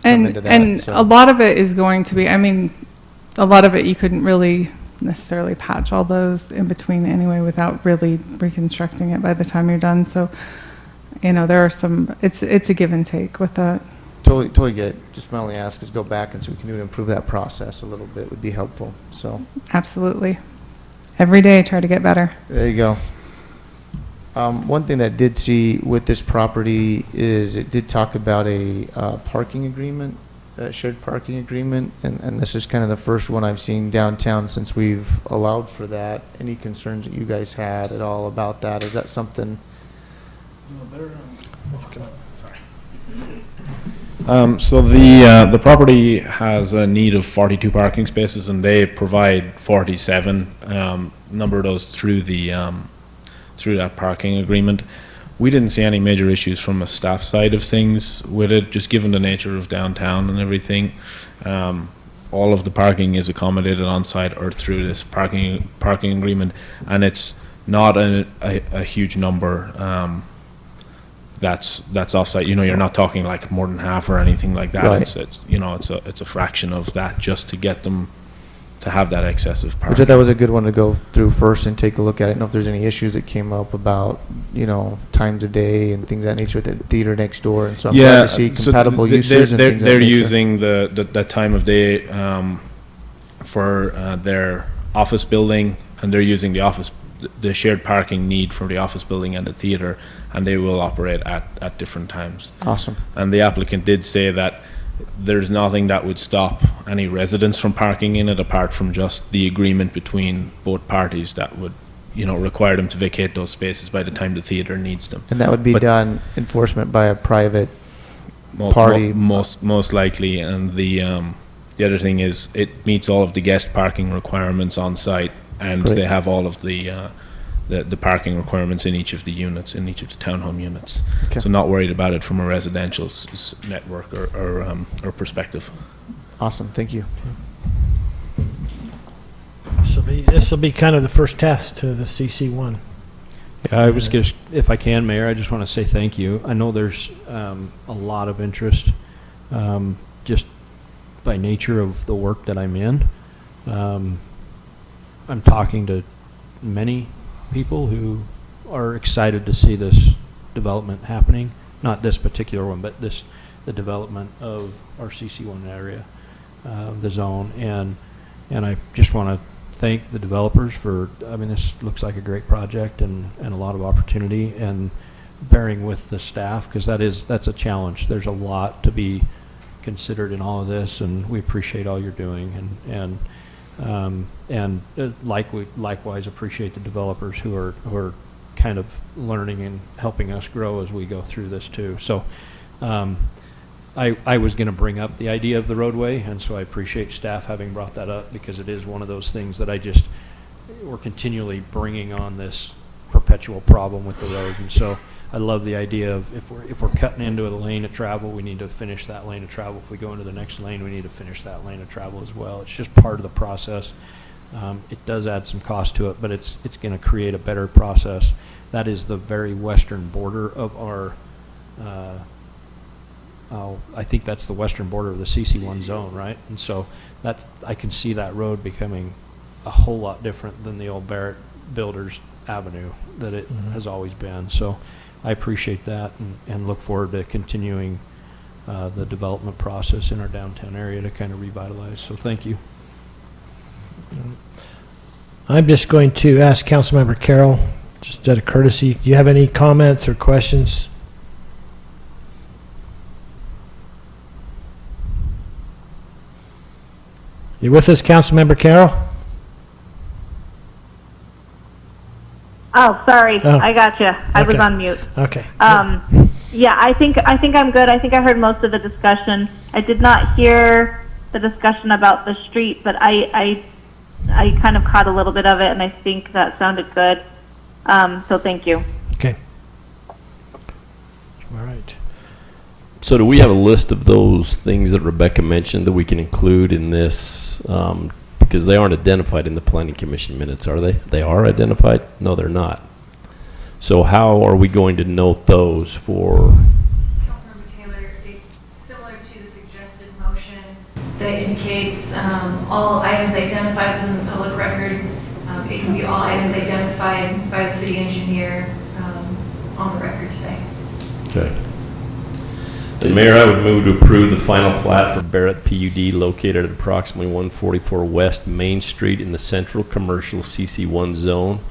come into that. And a lot of it is going to be, a lot of it you couldn't really necessarily patch all those in between anyway without really reconstructing it by the time you're done. So, there are some, it's a give and take with that. Totally get it. Just my only ask is go back and so we can improve that process a little bit would be helpful. So absolutely. Every day try to get better. There you go. One thing that I did see with this property is it did talk about a parking agreement, shared parking agreement, and this is kind of the first one I've seen downtown since we've allowed for that. Any concerns that you guys had at all about that? Is that something? So the property has a need of 42 parking spaces, and they provide 47. Number of those through that parking agreement. We didn't see any major issues from a staff side of things with it, just given the nature of downtown and everything. All of the parking is accommodated on site or through this parking agreement, and it's not a huge number. That's offsite. You're not talking like more than half or anything like that. Right. It's a fraction of that just to get them to have that excessive parking. Which I thought was a good one to go through first and take a look at it. I don't know if there's any issues that came up about, times of day and things of that nature with the theater next door. And so I'm glad to see compatible uses and things of that they're nature. using the time of day for their office building, and they're using the shared parking need for the office building and the theater, and they will operate at different times. Awesome. And the applicant did say that there's nothing that would stop any residents from parking in it apart from just the agreement between both parties that would, require them to vacate those spaces by the time the theater needs them. And that would be done enforcement by a private party. Most likely, and the other thing is it meets all of the guest parking requirements on site, and Great. they have all of the parking requirements in each of the units, in each of the townhome units. Okay. So not worried about it from a residential network or perspective. Awesome. Thank you. This will be kind of the first test to the CC1. I was just, if I can, Mayor, I just want to say thank you. I know there's a lot of interest just by nature of the work that I'm in. I'm talking to many people who are excited to see this development happening. Not this particular one, but the development of our CC1 area, the zone. And I just want to thank the developers for, I mean, this looks like a great project and a lot of opportunity, and bearing with the staff, because that's a challenge. There's a lot to be considered in all of this, and we appreciate all you're doing, and likewise appreciate the developers who are kind of learning and helping us grow as we go through this too. So I was going to bring up the idea of the roadway, and so I appreciate staff having brought that up, because it is one of those things that we're continually bringing on this perpetual problem with the road. And so I love the idea of if we're cutting into a lane of travel, we need to finish that lane of travel. If we go into the next lane, we need to finish that lane of travel as well. It's just part of the process. It does add some cost to it, but it's going to create a better process. That is the very western border of our, I think that's the western border of the CC1 zone, right? And so I can see that road becoming a whole lot different than the old Barrett Builders Avenue that it has always been. So I appreciate that, and look forward to continuing the development process in our downtown area to kind of revitalize. So thank you. I'm just going to ask Councilmember Carroll, just out of courtesy, do you have any comments or questions? You with us, Councilmember Carroll? Oh, sorry. Oh. I got you. I was Okay. on mute. Okay. Yeah, I think I'm good. I think I heard most of the discussion. I did not hear the discussion about the street, but I kind of caught a little bit of it, and I think that sounded good. So thank you. Okay. All right. So do we have a list of those things that Rebecca mentioned that we can include in this? Because they aren't identified in the Planning Commission minutes, are they? They are identified? No, they're not. So how are we going to note those for? Councilmember Taylor, similar to the suggested motion that indicates all items identified within the public record. It can be all items identified by the city engineer on the record today. Okay. The Mayor, I would move to approve the final plat for Barrett PUD located at approximately 144 West Main Street in the Central Commercial CC1 zone,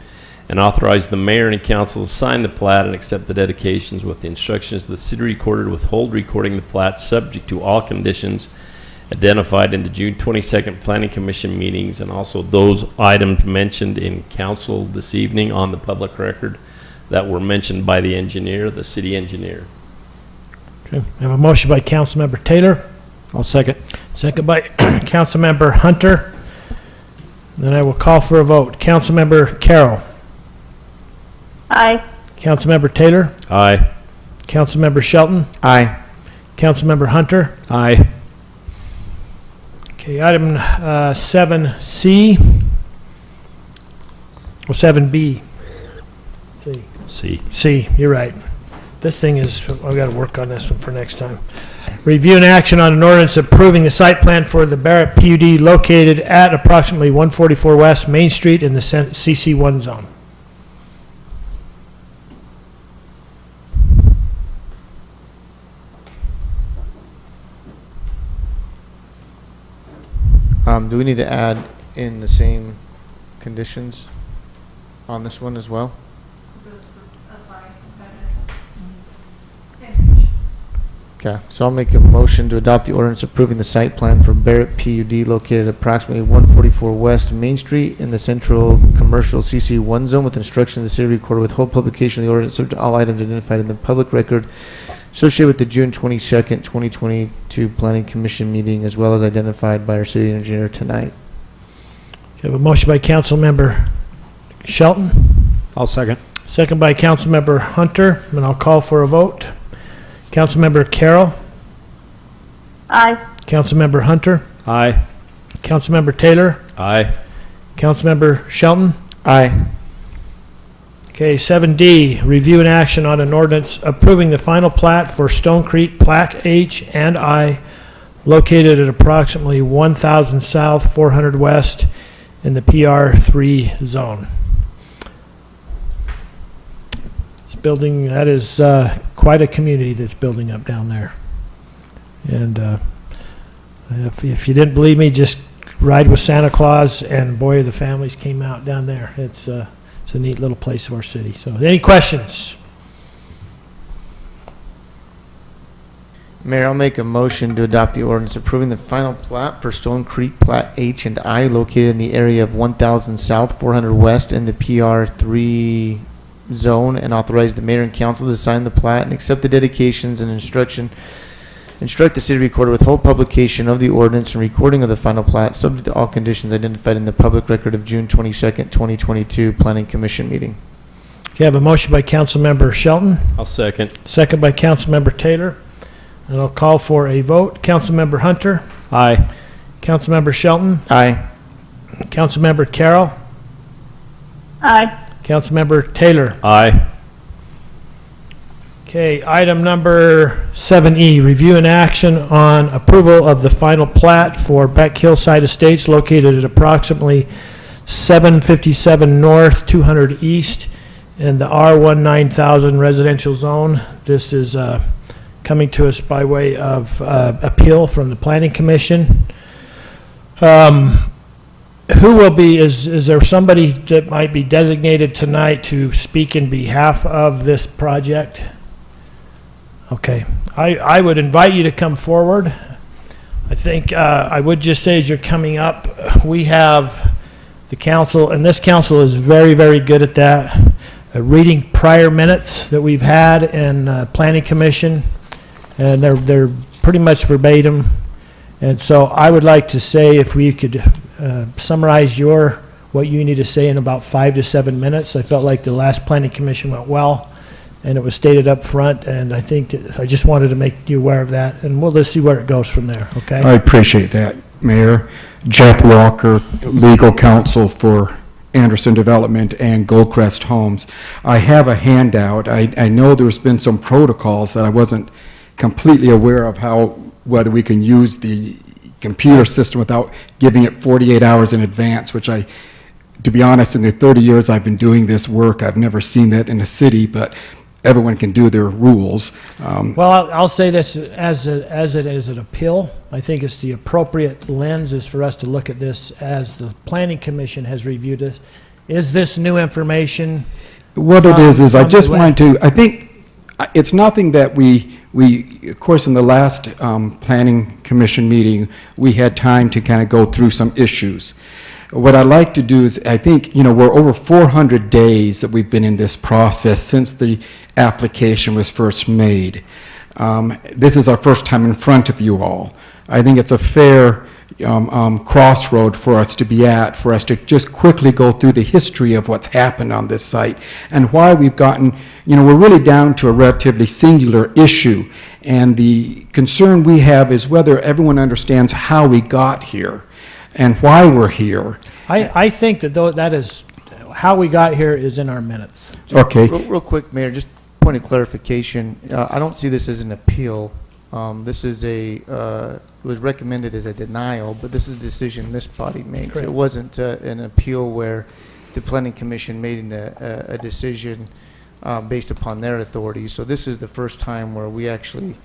and authorize the Mayor and Council to sign the plat and accept the dedications with the instructions of the city recorder to withhold recording the plat subject to all conditions identified in the June 22nd Planning Commission meetings, and also those items mentioned in council this evening on the public record that were mentioned by the engineer, the city engineer. Okay. I have a motion by Councilmember Taylor. I'll second. Second by Councilmember Hunter. Then I will call for a vote. Councilmember Carroll. Aye. Councilmember Taylor. Aye. Councilmember Shelton. Aye. Councilmember Hunter. Aye. Okay, item 7C. Or 7B. C, you're right. This thing is, I've got to work on this one for next time. Review and action on an ordinance approving the site plan for the Barrett PUD located at approximately 144 West Main Street in the CC1 zone. Do we need to add in the same conditions on this one as well? Okay, so I'll make a motion to adopt the ordinance approving the site plan for Barrett PUD located at approximately 144 West Main Street in the Central Commercial CC1 zone with instruction of the city recorder with whole publication of the ordinance subject to all items identified in the public record associated with the June 22nd, 2022 Planning Commission meeting, as well as identified by our city engineer tonight. Okay, I have a motion by Councilmember Shelton. I'll second. Second by Councilmember Hunter, and I'll call for a vote. Councilmember Carroll. Aye. Councilmember Hunter. Aye. Councilmember Taylor. Aye. Councilmember Shelton. Aye. Okay, 7D, review and action on an ordinance approving the final plat for Stone Creek Plat H and I located at approximately 1,000 South, 400 West in the PR3 zone. building, that is quite a community that's building up down there. And if you didn't believe me, just ride with Santa Claus, and boy, the families came out down there. It's a neat little place of our city. So, any questions? Mayor, I'll make a motion to adopt the ordinance approving the final plat for Stone Creek Plat H and I located in the area of 1000 South, 400 West in the PR3 zone, and authorize the mayor and council to sign the plat and accept the dedications and instruct the city recorder with whole publication of the ordinance and recording of the final plat, subject to all conditions identified in the public record of June 22nd, 2022 Planning Commission meeting. Okay, I have a motion by Councilmember Shelton, I'll second. second by Councilmember Taylor. And I'll call for a vote. Councilmember Hunter, Aye. Councilmember Shelton, Aye. Councilmember Carroll, Aye. Councilmember Taylor. Aye. Okay, item number 7E, review and action on approval of the final plat for Beck Hillside Estates located at approximately 757 North, 200 East in the R19000 residential zone. This is coming to us by way of appeal from the Planning Commission. Who will be, is there somebody that might be designated tonight to speak in behalf of this project? Okay, I would invite you to come forward. I think I would just say as you're coming up, we have the council, and this council is very, very good at that, reading prior minutes that we've had in Planning Commission, and they're pretty much verbatim. And so I would like to say if we could summarize what you need to say in about 5 to 7 minutes. I felt like the last Planning Commission went well, and it was stated up front, and I think I just wanted to make you aware of that, and we'll just see where it goes from there, okay? I appreciate that, Mayor. Jeff Walker, legal counsel for Anderson Development and Goldcrest Homes. I have a handout. I know there's been some protocols that I wasn't completely aware of whether we can use the computer system without giving it 48 hours in advance, which to be honest, in the 30 years I've been doing this work, I've never seen that in a city, but everyone can do their rules. Well, I'll say this, as it is an appeal, I think it's the appropriate lens is for us to look at this as the Planning Commission has reviewed it. Is this new information? What it is I just want to, I think it's nothing that we, of course, in the last Planning Commission meeting, we had time to kind of go through some issues. What I'd like to do is, I think, we're over 400 days that we've been in this process since the application was first made. This is our first time in front of you all. I think it's a fair crossroad for us to be at, for us to just quickly go through the history of what's happened on this site and why we've gotten, we're really down to a relatively singular issue. And the concern we have is whether everyone understands how we got here and why we're here. I think that is, how we got here is in our minutes. Okay. Real quick, Mayor, just point of clarification. I don't see this as an appeal. This is it was recommended as a denial, but this is a decision this body makes. Correct. It wasn't an appeal where the Planning Commission made a decision based upon their authority. So this is the first time where we actually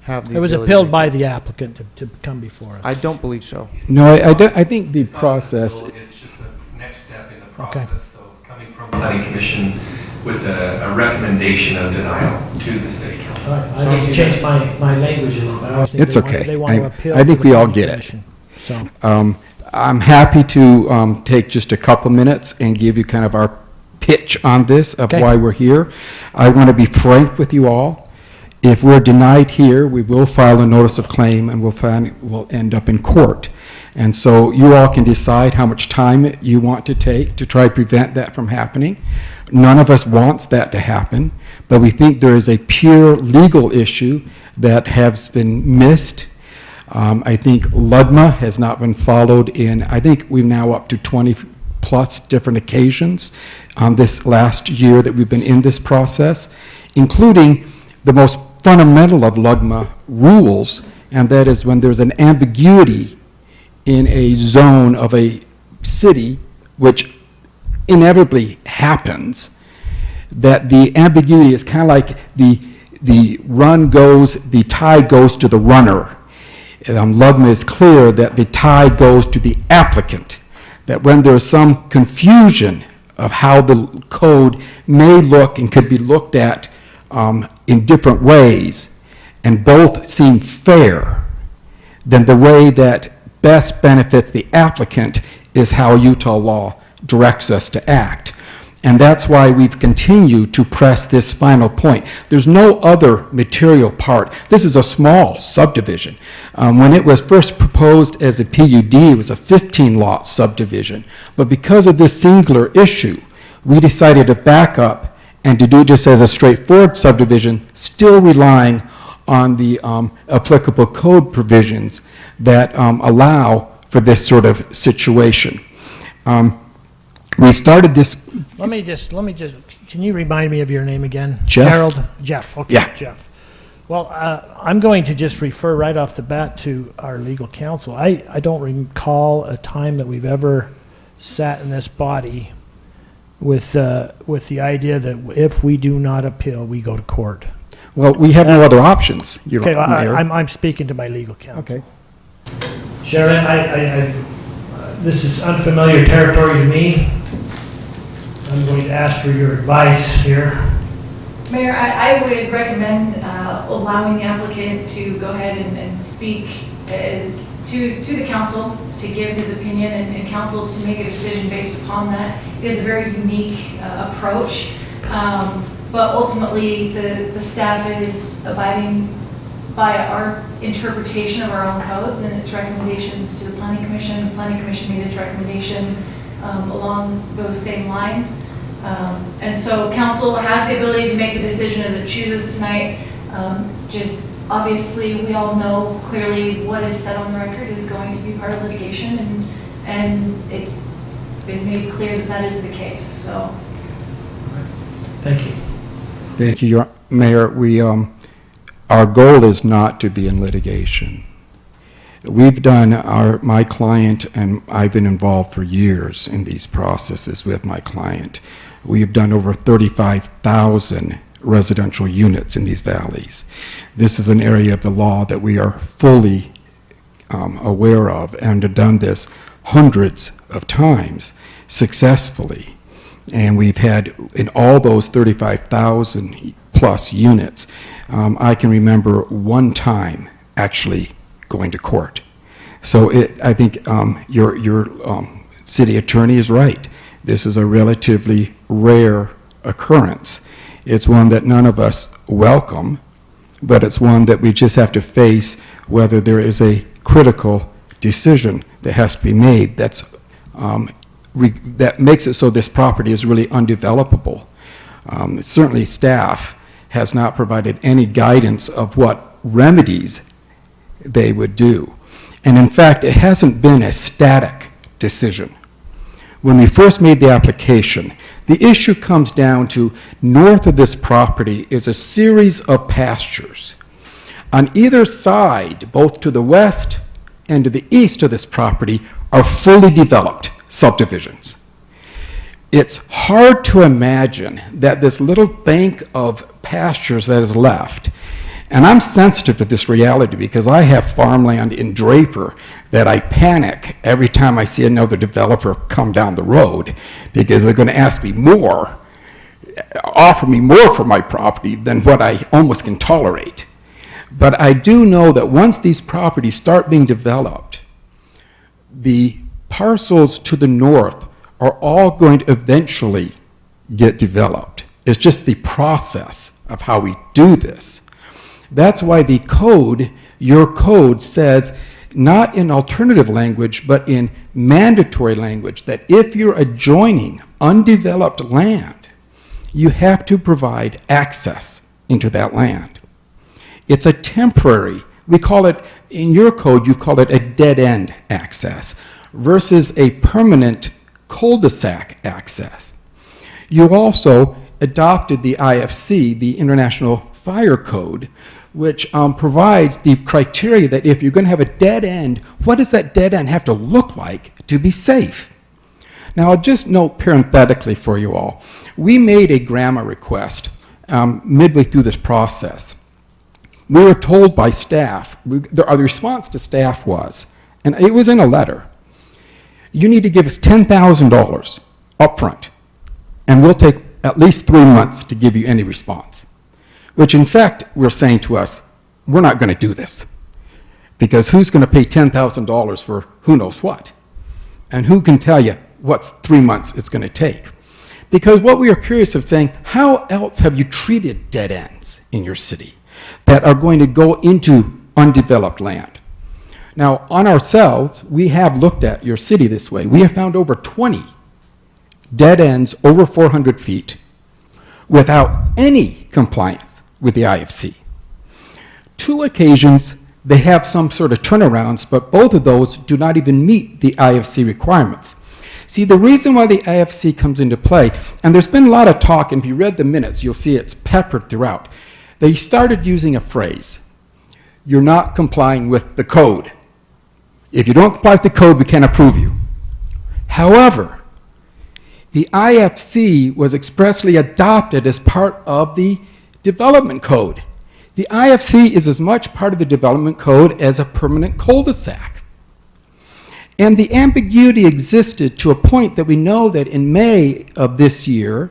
have the It was ability appealed to- by the applicant to come before us. I don't believe so. No, I think the process, It's just the next step in the Okay. process. So coming from Planning Commission with a recommendation of denial to the city council. I need to change my language a little bit. I always think It's they want- okay. They want to appeal. I to think the we all Planning get it. Commission. So, I'm happy to take just a couple minutes and give you kind of our pitch on this of Okay. why we're here. I want to be frank with you all. If we're denied here, we will file a notice of claim and we'll end up in court. And so you all can decide how much time you want to take to try to prevent that from happening. None of us wants that to happen, but we think there is a pure legal issue that has been missed. I think LUGMA has not been followed I think we're now up to 20 plus different occasions on this last year that we've been in this process, including the most fundamental of LUGMA rules, and that is when there's an ambiguity in a zone of a city, which inevitably happens, that the ambiguity is kind of like the tie goes to the runner. Lugma is clear that the tie goes to the applicant, that when there's some confusion of how the code may look and could be looked at in different ways, and both seem fair, then the way that best benefits the applicant is how Utah law directs us to act. And that's why we've continued to press this final point. There's no other material part. This is a small subdivision. When it was first proposed as a PUD, it was a 15-lot subdivision. But because of this singular issue, we decided to back up and to do just as a straightforward subdivision, still relying on the applicable code provisions that allow for this sort of situation. We started this. Let me just, can you remind me of your name again? Jeff. Gerald? Jeff, okay, Yeah. Jeff. Well, I'm going to just refer right off the bat to our legal counsel. I don't recall a time that we've ever sat in this body with the idea that if we do not appeal, we go to court. Well, we have no other options, Your Okay, Mayor. I'm speaking to my legal counsel. Okay. Sharon, this is unfamiliar territory to me. I'm going to ask for your advice here. Mayor, I would recommend allowing the applicant to go ahead and speak to the council, to give his opinion, and council to make a decision based upon that. It is a very unique approach, but ultimately the staff is abiding by our interpretation of our own codes and its recommendations to the Planning Commission. The Planning Commission made its recommendation along those same lines. And so council has the ability to make the decision as it chooses tonight. Just obviously, we all know clearly what is said on the record is going to be part of litigation, and it's been made clear that that is the case. So, Thank you. Thank you, Your Mayor. Our goal is not to be in litigation. We've done, my client and I've been involved for years in these processes with my client. We've done over 35,000 residential units in these valleys. This is an area of the law that we are fully aware of and have done this hundreds of times successfully. And we've had, in all those 35,000 plus units, I can remember one time actually going to court. So I think your city attorney is right. This is a relatively rare occurrence. It's one that none of us welcome, but it's one that we just have to face whether there is a critical decision that has to be made that makes it so this property is really undevelopable. Certainly staff has not provided any guidance of what remedies they would do. And in fact, it hasn't been a static decision. When we first made the application, the issue comes down to north of this property is a series of pastures. On either side, both to the west and to the east of this property, are fully developed subdivisions. It's hard to imagine that this little bank of pastures that is left, and I'm sensitive to this reality because I have farmland in Draper that I panic every time I see another developer come down the road because they're going to ask me more, offer me more for my property than what I almost can tolerate. But I do know that once these properties start being developed, the parcels to the north are all going to eventually get developed. It's just the process of how we do this. That's why the code, your code, says, not in alternative language, but in mandatory language, that if you're adjoining undeveloped land, you have to provide access into that land. It's a temporary, we call it, in your code, you call it a dead-end access versus a permanent cul-de-sac access. You also adopted the IFC, the International Fire Code, which provides the criteria that if you're going to have a dead end, what does that dead end have to look like to be safe? Now, I'll just note parenthetically for you all, We made a grammar request midway through this process. We were told by staff, the response to staff was, and it was in a letter, you need to give us $10,000 upfront, and we'll take at least 3 months to give you any response. Which in fact, we're saying to us, we're not going to do this. Because who's going to pay $10,000 for who knows what? And who can tell you what's 3 months it's going to take? Because what we are curious of saying, how else have you treated dead ends in your city that are going to go into undeveloped land? Now, on ourselves, we have looked at your city this way. We have found over 20 dead ends over 400 feet without any compliance with the IFC. 2 occasions, they have some sort of turnarounds, but both of those do not even meet the IFC requirements. See, the reason why the IFC comes into play, and there's been a lot of talk, and if you read the minutes, you'll see it's peppered throughout. They started using a phrase, you're not complying with the code. If you don't comply with the code, we can't approve you. However, the IFC was expressly adopted as part of the development code. The IFC is as much part of the development code as a permanent cul-de-sac. And the ambiguity existed to a point that we know that in May of this year,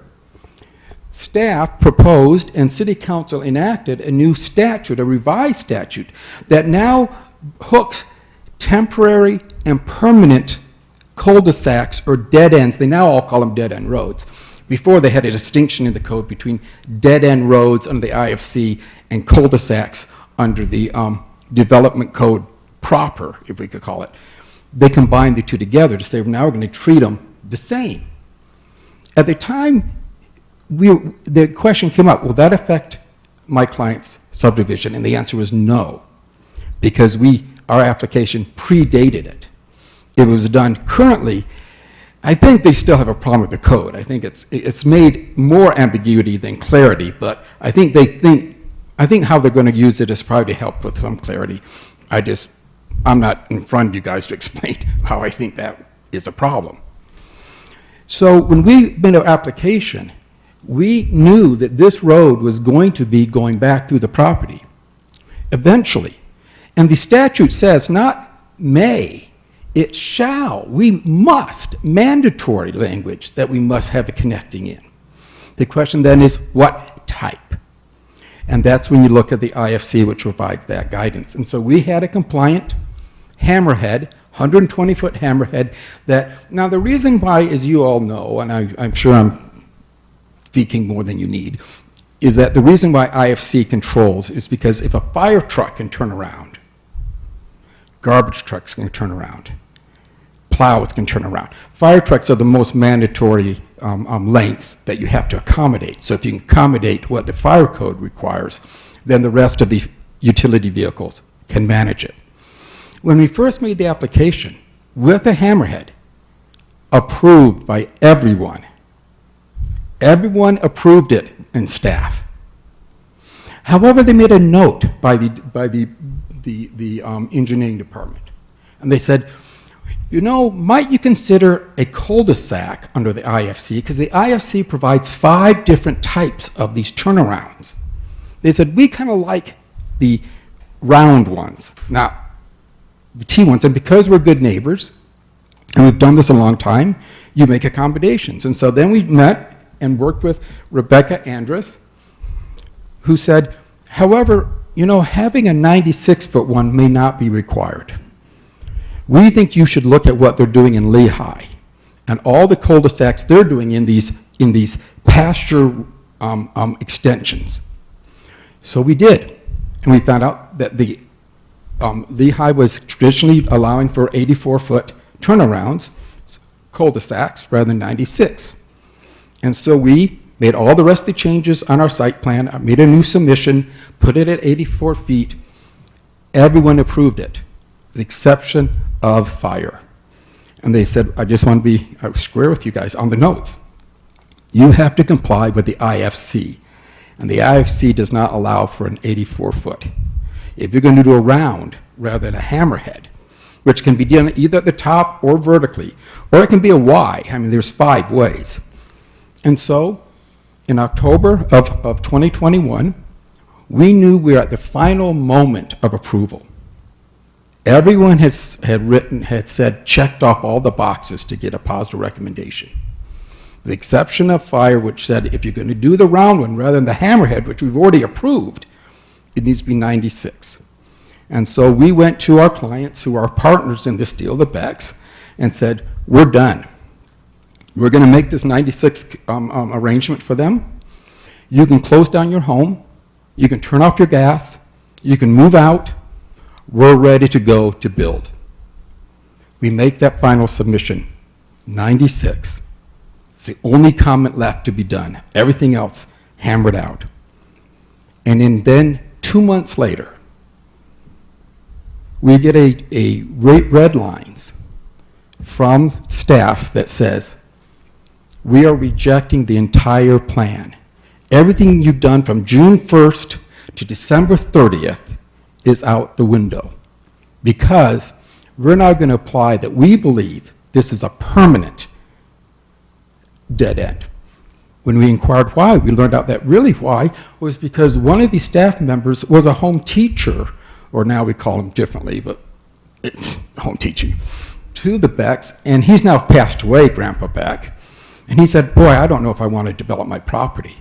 staff proposed and City Council enacted a new statute, a revised statute, that now hooks temporary and permanent cul-de-sacs or dead ends. They now all call them dead-end roads. Before, they had a distinction in the code between dead-end roads under the IFC and cul-de-sacs under the development code proper, if we could call it. They combined the two together to say, well, now we're going to treat them the same. At the time, the question came up, will that affect my client's subdivision? And the answer was no, because our application predated it. It was done currently. I think they still have a problem with the code. I think it's made more ambiguity than clarity, but I think how they're going to use it is probably to help with some clarity. I'm not in front of you guys to explain how I think that is a problem. So when we made our application, we knew that this road was going to be going back through the property eventually. And the statute says not may, it shall. We must, mandatory language that we must have a connecting in. The question then is what type? And that's when you look at the IFC, which provides that guidance. And so we had a compliant hammerhead, 120-foot hammerhead that, now the reason why, as you all know, and I'm sure I'm speaking more than you need, is that the reason why IFC controls is because if a fire truck can turn around, garbage trucks can turn around, plows can turn around. Fire trucks are the most mandatory lengths that you have to accommodate. So if you can accommodate what the fire code requires, then the rest of the utility vehicles can manage it. When we first made the application with a hammerhead, approved by everyone approved it in staff. However, they made a note by the engineering department, and they said, you know, might you consider a cul-de-sac under the IFC, because the IFC provides 5 different types of these turnarounds. They said, we kind of like the round ones, not the T ones, and because we're good neighbors, and we've done this a long time, you make accommodations. And so then we met and worked with Rebecca Andrus, who said, however, you know, having a 96-foot one may not be required. We think you should look at what they're doing in Lehigh and all the cul-de-sacs they're doing in these pasture extensions. So we did, and we found out that the Lehigh was traditionally allowing for 84-foot turnarounds, cul-de-sacs, rather than 96. And so we made all the rest of the changes on our site plan, made a new submission, put it at 84 feet. Everyone approved it, with the exception of fire. And they said, I just want to be square with you guys on the notes. You have to comply with the IFC, and the IFC does not allow for an 84-foot. If you're going to do a round rather than a hammerhead, which can be done either at the top or vertically, or it can be a Y. I mean, there's 5 ways. And so in October of 2021, we knew we were at the final moment of approval. Everyone had said, checked off all the boxes to get a positive recommendation. The exception of fire, which said if you're going to do the round one rather than the hammerhead, which we've already approved, it needs to be 96. And so we went to our clients, who are partners in this deal, the Becks, and said, we're done. We're going to make this 96 arrangement for them. You can close down your home. You can turn off your gas. You can move out. We're ready to go to build. We make that final submission, 96. It's the only comment left to be done. Everything else hammered out. And then 2 months later, we get a red lines from staff that says, we are rejecting the entire plan. Everything you've done from June 1st to December 30th is out the window, because we're now going to apply that we believe this is a permanent dead end. When we inquired why, we learned out that really why was because one of these staff members was a home teacher, or now we call him differently, but it's home teaching, to the Becks, and he's now passed away, Grandpa Beck. And he said, boy, I don't know if I want to develop my property.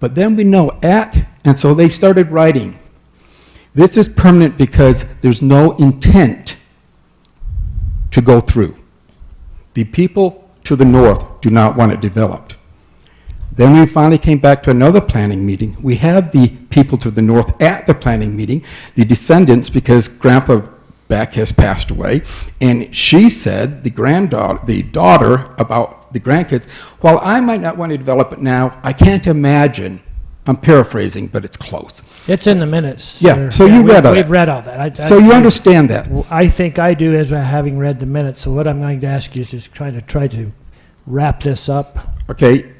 But then we know and so they started writing, this is permanent because there's no intent to go through. The people to the north do not want it developed. Then we finally came back to another planning meeting. We had the people to the north at the planning meeting, the descendants, because Grandpa Beck has passed away, and she said, the daughter about the grandkids, while I might not want to develop it now, I can't imagine, I'm paraphrasing, but it's close. It's in the minutes. Yeah, so you read all that. We've read all that. So you understand that. I think I do, as having read the minutes. So what I'm going to ask you is just try to wrap this up. Okay,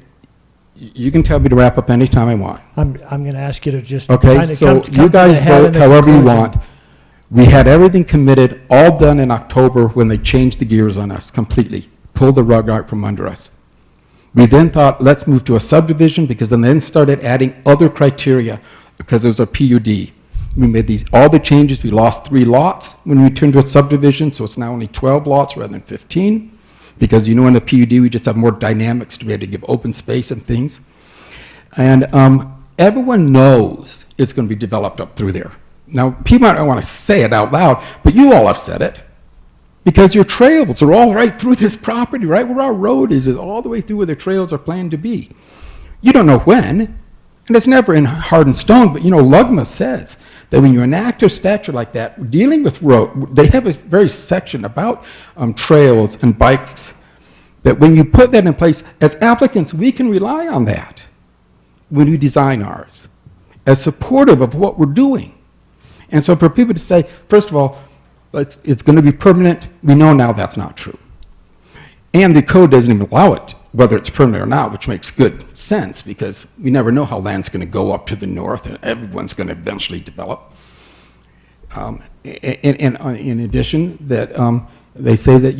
you can tell me to wrap up anytime I want. I'm going to ask you to just okay, kind of so come you guys vote however you want. We had everything committed, all done in October when they changed the gears on us completely, pulled the rug out from under us. We then thought, let's move to a subdivision, because then started adding other criteria, because there was a PUD. We made all the changes. We lost 3 lots when we turned to a subdivision, so it's now only 12 lots rather than 15, because in the PUD we just have more dynamics to be able to give open space and things. And everyone knows it's going to be developed up through there. Now, people might not want to say it out loud, but you all have said it, because your trails are all right through this property, right where our road is all the way through where the trails are planned to be. You don't know when, and it's never in hard in stone, but LUGMA says that when you enact a statute like that, dealing with road, they have a very section about trails and bikes, that when you put that in place, as applicants, we can rely on that when we design ours, as supportive of what we're doing. And so for people to say, first of all, it's going to be permanent, we know now that's not true. And the code doesn't even allow it, whether it's permanent or not, which makes good sense, because we never know how land's going to go up to the north, and everyone's going to eventually develop. And in addition, that they say that,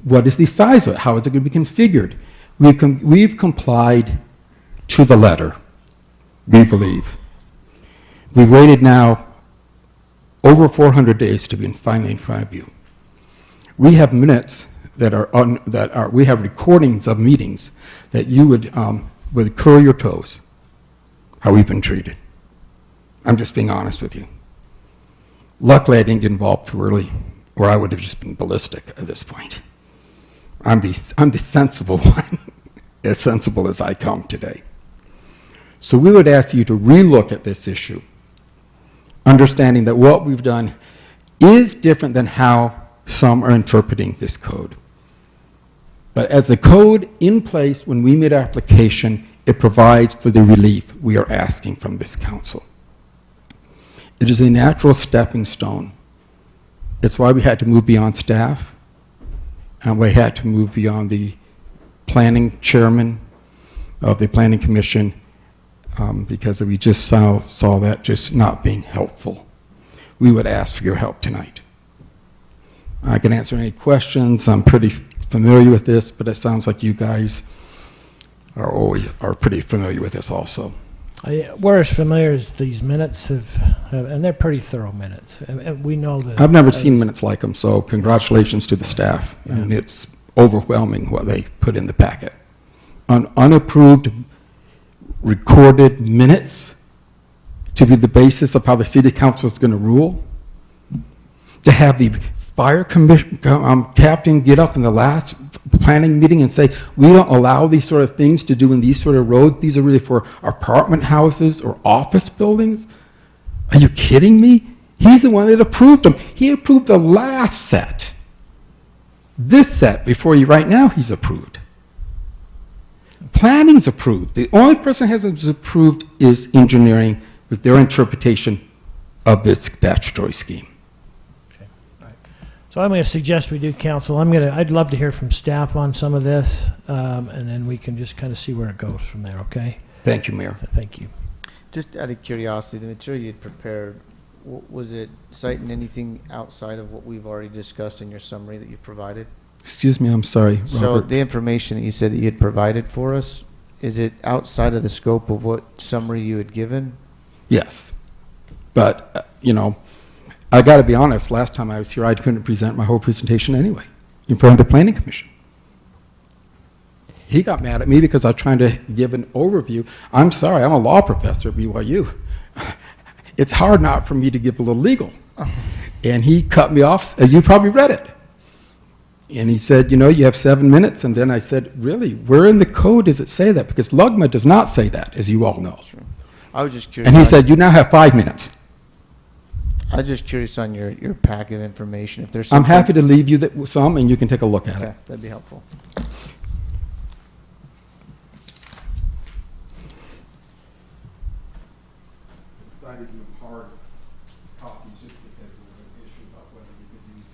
what is the size of it? How is it going to be configured? We've complied to the letter, we believe. We've waited now over 400 days to be finally in front of you. We have minutes we have recordings of meetings that you would curl your toes, how we've been treated. I'm just being honest with you. Luckily, I didn't get involved too early, or I would have just been ballistic at this point. I'm the sensible one, as sensible as I come today. So we would ask you to relook at this issue, understanding that what we've done is different than how some are interpreting this code. But as the code in place when we made our application, it provides for the relief we are asking from this council. It is a natural stepping stone. It's why we had to move beyond staff, and we had to move beyond the planning chairman of the planning commission, because we just saw that just not being helpful. We would ask for your help tonight. I can answer any questions. I'm pretty familiar with this, but it sounds like you guys are pretty familiar with this also. We're as familiar as these minutes and they're pretty thorough minutes. And we know that. I've never seen minutes like them, so congratulations to the staff. And it's overwhelming what they put in the packet. On unapproved recorded minutes to be the basis of how the city council is going to rule, to have the fire commission captain get up in the last planning meeting and say, we don't allow these sort of things to do in these sort of roads. These are really for apartment houses or office buildings. Are you kidding me? He's the one that approved them. He approved the last set. This set before you right now, he's approved. Planning's approved. The only person who hasn't approved is engineering with their interpretation of this statutory scheme. So I'm going to suggest we do, council. I'd love to hear from staff on some of this, and then we can just kind of see where it goes from there, okay? Thank you, Mayor. Thank you. Just out of curiosity, the material you had prepared, was it citing anything outside of what we've already discussed in your summary that you provided? Excuse me, I'm sorry, So Robert. the information that you said that you had provided for us, is it outside of the scope of what summary you had given? Yes. But, I got to be honest, last time I was here, I couldn't present my whole presentation anyway in front of the Planning Commission. He got mad at me because I was trying to give an overview. I'm sorry, I'm a law professor at BYU. It's hard not for me to give a little legal. And he cut me off. You probably read it. And he said, you have 7 minutes. And then I said, really, where in the code does it say that? Because LUGMA does not say that, as you all know. I was just curious. And he said, you now have 5 minutes. I was just curious on your pack of information. If there's I'm something. happy to leave you some, and you can take a look at Okay, it. that'd be helpful. Decided to do hard copies just because there was an issue about whether you could use,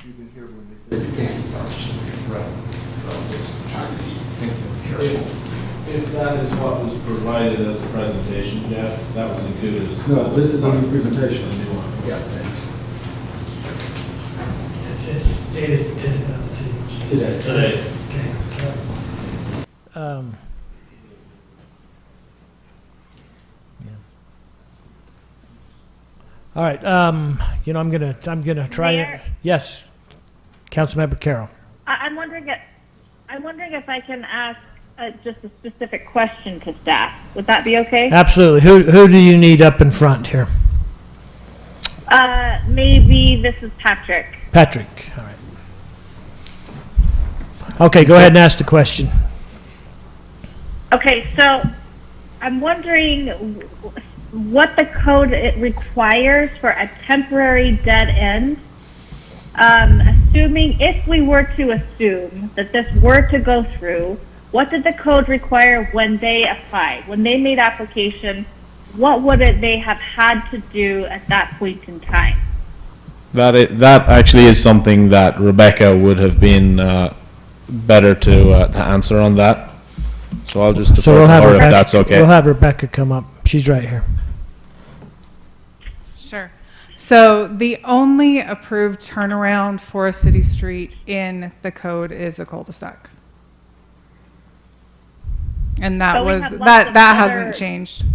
even here when they said you can't use our sheets. Right. So just trying to be careful. If that is what was provided as a presentation, Jeff, that was included as. No, this is a new presentation. A new one. Yeah, thanks. It's dated today. Today. All right, I'm gonna try. Mayor? Yes, Councilmember Carroll. I'm wondering if I can ask just a specific question to staff. Would that be okay? Absolutely. Who do you need up in front here? Maybe this is Patrick. Patrick. All right. Okay, go ahead and ask the question. Okay, so I'm wondering what the code it requires for a temporary dead end. Assuming, if we were to assume that this were to go through, what did the code require when they applied? When they made application, what would they have had to do at that point in time? That actually is something that Rebecca would have been better to answer on that. So I'll just defer to her if that's okay. We'll have Rebecca come up. She's right here. Sure. So the only approved turnaround for a city street in the code is a cul-de-sac. And that So we was, have lots of that other- hasn't changed.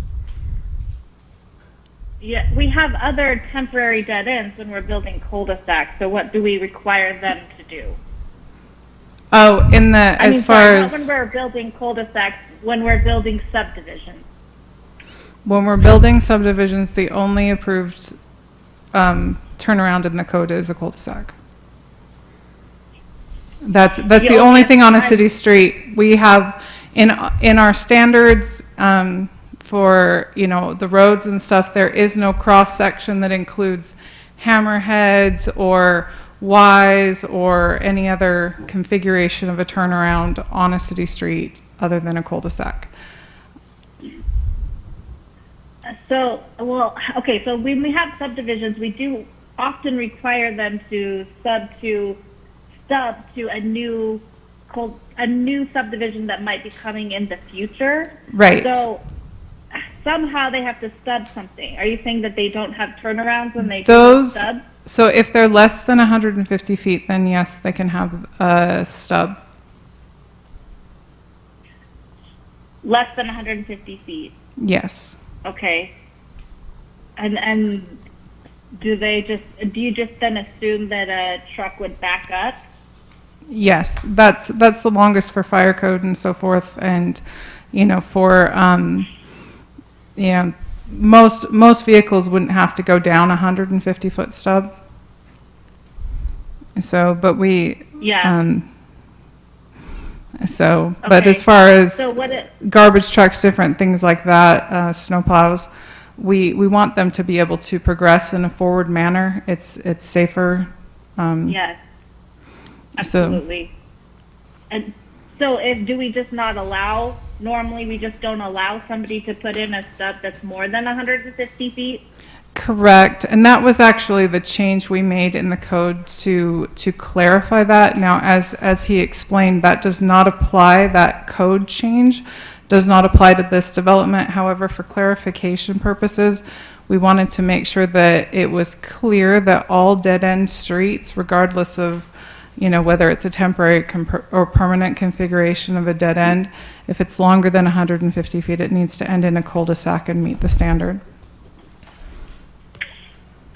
Yeah, we have other temporary dead ends when we're building cul-de-sacs, so what do we require them to do? Oh, as far not when as, we're building cul-de-sacs, when we're building subdivisions. when we're building subdivisions, the only approved turnaround in the code is a cul-de-sac. That's the only thing on a city street. We have, in our standards, for, the roads and stuff, there is no cross-section that includes hammerheads or Ys or any other configuration of a turnaround on a city street other than a cul-de-sac. So when we have subdivisions, we do often require them to stub to a new subdivision that might be coming in the future. Right. So somehow they have to stub something. Are you saying that they don't have turnarounds when they stub? So if they're less than 150 feet, then yes, they can have a stub. Less than 150 feet. Yes. Okay. And do you just then assume that a truck would back up? Yes, that's the longest for fire code and so forth, and for most vehicles wouldn't have to go down a 150-foot stub. So, but we but as far as garbage trucks, different things like that, snowplows, we want them to be able to progress in a forward manner. It's safer. Yes. Absolutely. And so do we just not allow, normally we just don't allow somebody to put in a stub that's more than 150 feet? Correct. And that was actually the change we made in the code to clarify that. Now, as he explained, that does not apply, that code change does not apply to this development. However, for clarification purposes, we wanted to make sure that it was clear that all dead-end streets, regardless of whether it's a temporary or permanent configuration of a dead end, if it's longer than 150 feet, it needs to end in a cul-de-sac and meet the standard.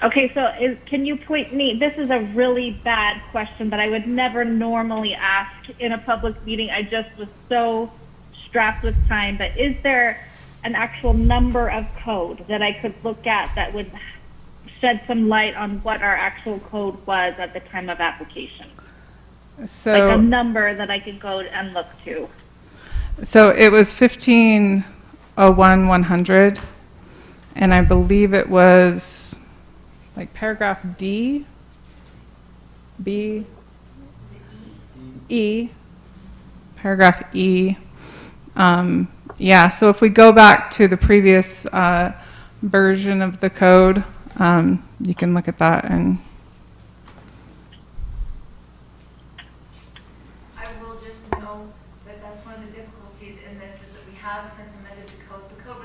Okay, so can you point me, this is a really bad question that I would never normally ask in a public meeting. I just was so strapped with time, but is there an actual number of code that I could look at that would shed some light on what our actual code was at the time of application? So, like a number that I could go and look to. So it was 1501-100, and I believe it was like paragraph D, B, E, paragraph E. Yeah, so if we go back to the previous version of the code, you can look at that and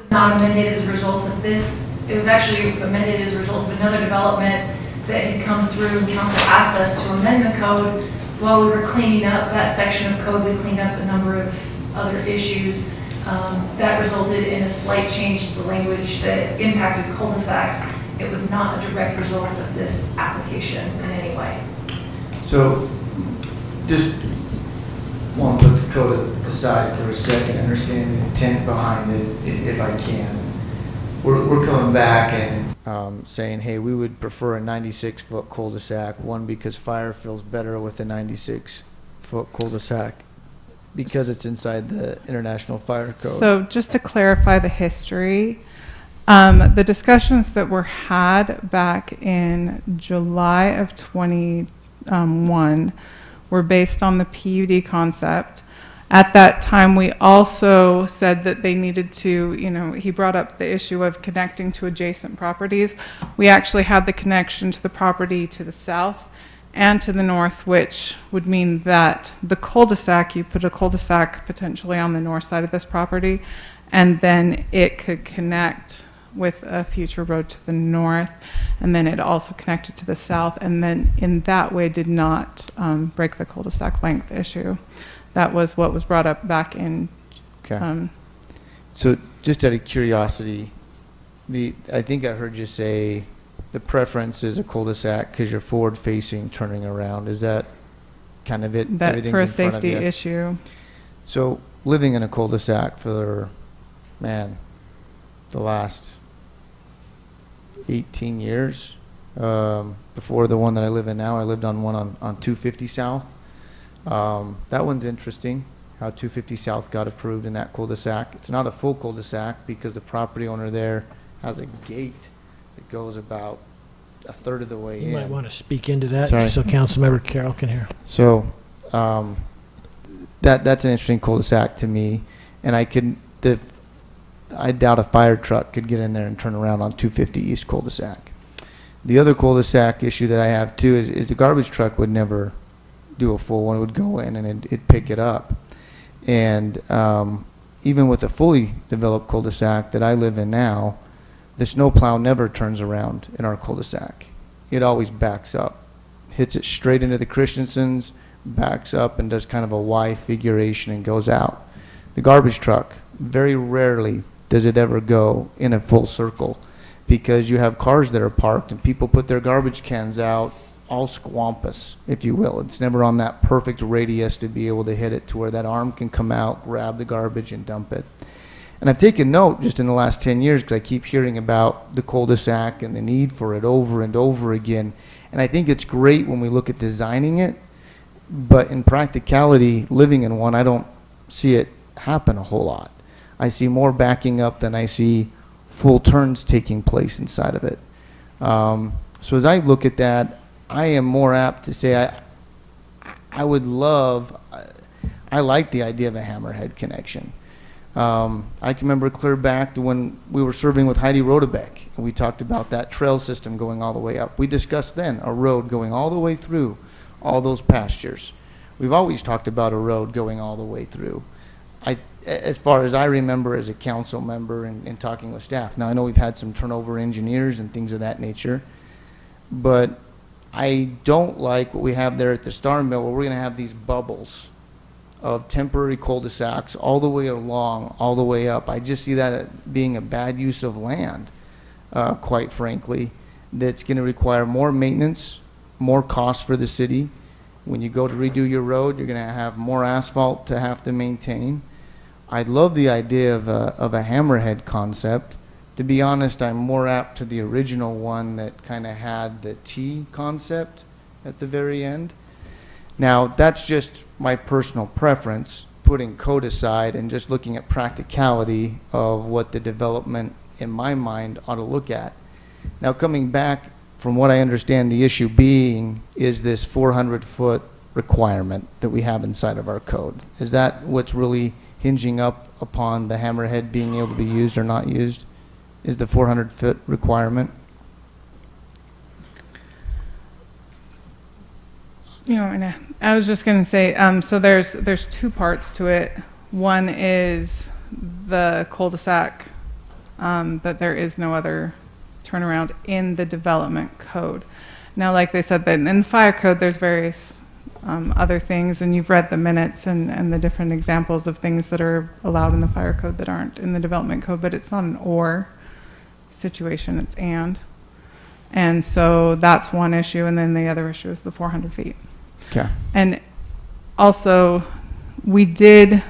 not amended as a result of this. It was actually amended as a result of another development that had come through, and council asked us to amend the code. While we were cleaning up that section of code, we cleaned up a number of other issues. That resulted in a slight change to the language that impacted cul-de-sacs. It was not a direct result of this application in any way. So, just want to put the code aside for a second, understand the intent behind it, if I can. We're coming back and saying, hey, we would prefer a 96-foot cul-de-sac. One, because fire feels better with a 96-foot cul-de-sac because it's inside the International Fire Code. So just to clarify the history, the discussions that were had back in July of 21 were based on the PUD concept. At that time, we also said that they needed to, he brought up the issue of connecting to adjacent properties. We actually had the connection to the property to the south and to the north, which would mean that the cul-de-sac, you put a cul-de-sac potentially on the north side of this property, and then it could connect with a future road to the north, and then it also connected to the south, and then in that way did not break the cul-de-sac length issue. That was what was brought up back in. Okay. So just out of curiosity, I think I heard you say the preference is a cul-de-sac because you're forward-facing, turning around. Is that kind of it? That Everything's for a in front of safety you? issue. So living in a cul-de-sac for, the last 18 years. Before the one that I live in now, I lived on one on 250 South. That one's interesting, how 250 South got approved in that cul-de-sac. It's not a full cul-de-sac because the property owner there has a gate that goes about a third of the way in. You might want to speak into that Sorry. so Councilmember Carroll can hear. So that's an interesting cul-de-sac to me, and I doubt a fire truck could get in there and turn around on 250 East cul-de-sac. The other cul-de-sac issue that I have too is the garbage truck would never do a full one. It would go in and it'd pick it up. And even with a fully developed cul-de-sac that I live in now, the snowplow never turns around in our cul-de-sac. It always backs up, hits it straight into the Christensen's, backs up and does kind of a Y figuration and goes out. the garbage truck, very rarely does it ever go in a full circle, because you have cars that are parked and people put their garbage cans out all squampus, if you will. It's never on that perfect radius to be able to hit it to where that arm can come out, grab the garbage, and dump it. And I've taken note just in the last 10 years, because I keep hearing about the cul-de-sac and the need for it over and over again. And I think it's great when we look at designing it, but in practicality, living in one, I don't see it happen a whole lot. I see more backing up than I see full turns taking place inside of it. So as I look at that, I am more apt to say I would love, I like the idea of a hammerhead connection. I can remember clear back to when we were serving with Heidi Rodebeck, and we talked about that trail system going all the way up. We discussed then a road going all the way through all those pastures. We've always talked about a road going all the way through. As far as I remember as a council member and talking with staff. Now, I know we've had some turnover engineers and things of that nature, but I don't like what we have there at the Star Mill, where we're going to have these bubbles of temporary cul-de-sacs all the way along, all the way up. I just see that being a bad use of land, quite frankly, that's going to require more maintenance, more cost for the city. When you go to redo your road, you're going to have more asphalt to have to maintain. I love the idea of a hammerhead concept. To be honest, I'm more apt to the original one that kind of had the T concept at the very end. Now, that's just my personal preference, putting code aside and just looking at practicality of what the development, in my mind, ought to look at. Now, coming back, from what I understand, the issue being is this 400-foot requirement that we have inside of our code. Is that what's really hinging up upon the hammerhead being able to be used or not used? Is the 400-foot requirement? I was just going to say, so there's two parts to it. One is the cul-de-sac, that there is no other turnaround in the development code. Now, like they said, in the fire code, there's various other things, and you've read the minutes and the different examples of things that are allowed in the fire code that aren't in the development code, but it's not an or situation, it's and. And so that's one issue, and then the other issue is the 400 feet. Okay. And also, we did,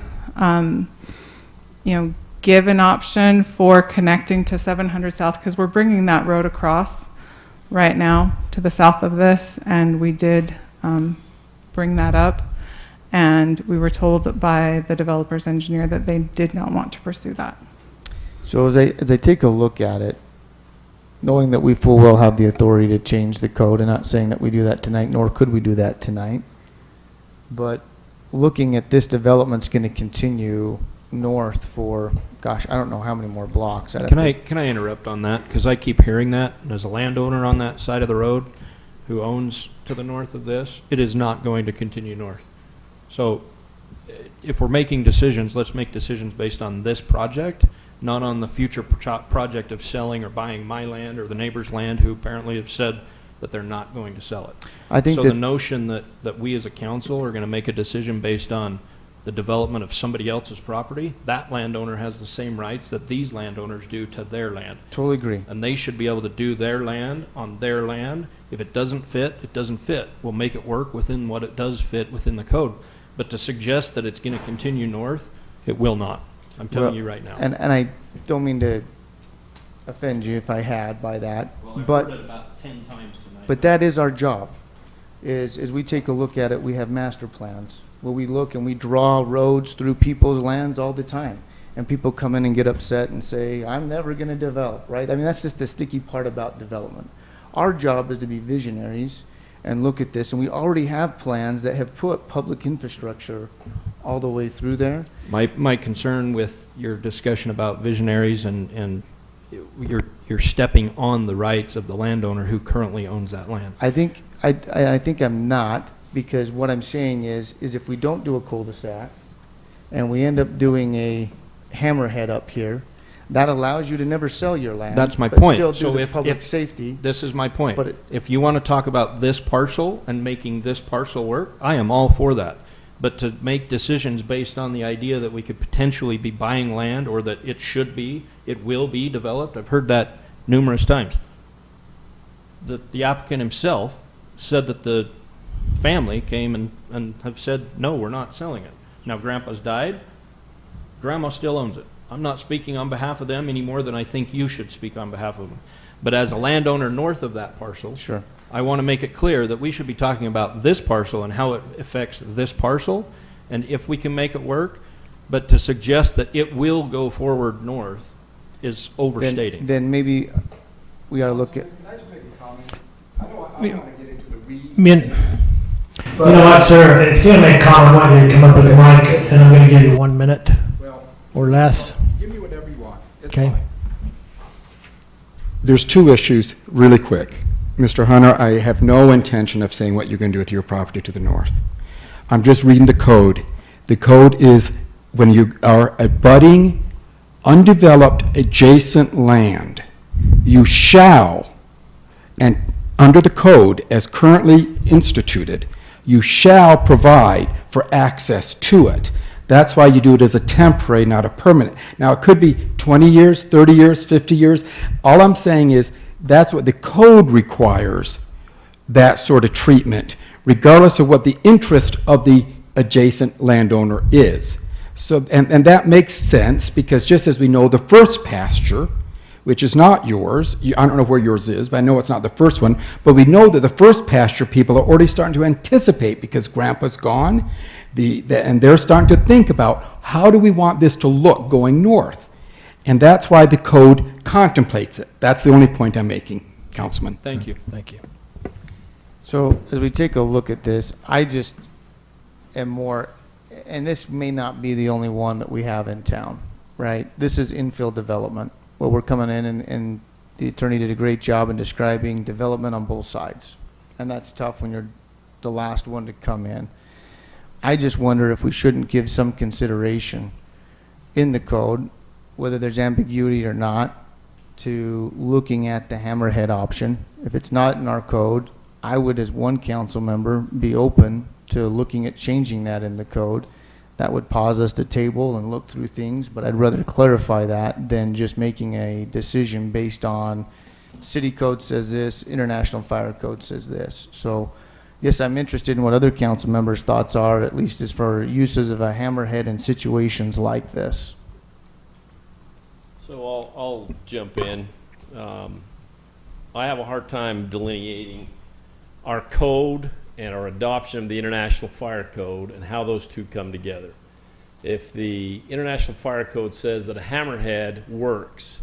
give an option for connecting to 700 South, because we're bringing that road across right now to the south of this, and we did bring that up, and we were told by the developer's engineer that they did not want to pursue that. So as I take a look at it, knowing that we full well have the authority to change the code, and not saying that we do that tonight, nor could we do that tonight, but looking at this development's going to continue north for, gosh, I don't know how many more blocks. Can I interrupt on that? Because I keep hearing that, and as a landowner on that side of the road who owns to the north of this, it is not going to continue north. So if we're making decisions, let's make decisions based on this project, not on the future project of selling or buying my land or the neighbor's land, who apparently have said that they're not going to sell it. I think so that the notion that we as a council are going to make a decision based on the development of somebody else's property, that landowner has the same rights that these landowners do to their land. Totally agree. And they should be able to do their land on their land. If it doesn't fit, it doesn't fit. We'll make it work within what it does fit within the code. But to suggest that it's going to continue north, it will not. I'm telling you right now. And I don't mean to offend you if I had by that, Well, I've but heard it about 10 times tonight. but that is our job. Is as we take a look at it, we have master plans where we look and we draw roads through people's lands all the time, and people come in and get upset and say, "I'm never going to develop." Right? I mean, that's just the sticky part about development. Our job is to be visionaries and look at this, and we already have plans that have put public infrastructure all the way through there. My concern with your discussion about visionaries and you're stepping on the rights of the landowner who currently owns that land. I think I'm not, because what I'm saying is if we don't do a cul-de-sac and we end up doing a hammerhead up here, that allows you to never sell your land. That's my but point. Still do So the if public safety. This is my point. But if you want to talk about this parcel and making this parcel work, I am all for that. but to make decisions based on the idea that we could potentially be buying land or that it will be developed. I've heard that numerous times. The applicant himself said that the family came and have said, no, we're not selling it. Now, Grandpa's died. Grandma still owns it. I'm not speaking on behalf of them any more than I think you should speak on behalf of them. But as a landowner north of that parcel, Sure. I want to make it clear that we should be talking about this parcel and how it affects this parcel, and if we can make it work. But to suggest that it will go forward north is overstating. Then maybe we ought to look at, Can I just make a comment? I don't want to get into the weeds. You know what, sir, if you're going to make a comment, I want you to come up with the mic, and I'm going to give you 1 minute or less. Give me whatever you want. It's Okay. fine. There's two issues, really quick. Mr. Hunter, I have no intention of saying what you're going to do with your property to the north. I'm just reading the code. The code is when you are abutting undeveloped adjacent land, you shall, and under the code as currently instituted, you shall provide for access to it. That's why you do it as a temporary, not a permanent. Now, it could be 20 years, 30 years, 50 years. All I'm saying is that's what the code requires, that sort of treatment, regardless of what the interest of the adjacent landowner is. So, and that makes sense, because just as we know, the first pasture, which is not yours, I don't know where yours is, but I know it's not the first one, but we know that the first pasture people are already starting to anticipate, because Grandpa's gone, and they're starting to think about, how do we want this to look going north? And that's why the code contemplates it. That's the only point I'm making, Councilman. Thank you. Thank you. so as we take a look at this, I just am more, and this may not be the only one that we have in town, right? This is infill development, where we're coming in, and the attorney did a great job in describing development on both sides. And that's tough when you're the last one to come in. I just wonder if we shouldn't give some consideration in the code, whether there's ambiguity or not, to looking at the hammerhead option. If it's not in our code, I would, as one council member, be open to looking at changing that in the code. That would pause us to table and look through things, but I'd rather clarify that than just making a decision based on city code says this, international fire code says this. So, yes, I'm interested in what other council members' thoughts are, at least as for uses of a hammerhead in situations like this. So I'll jump in. I have a hard time delineating our code and our adoption of the International Fire Code and how those two come together. If the International Fire Code says that a hammerhead works,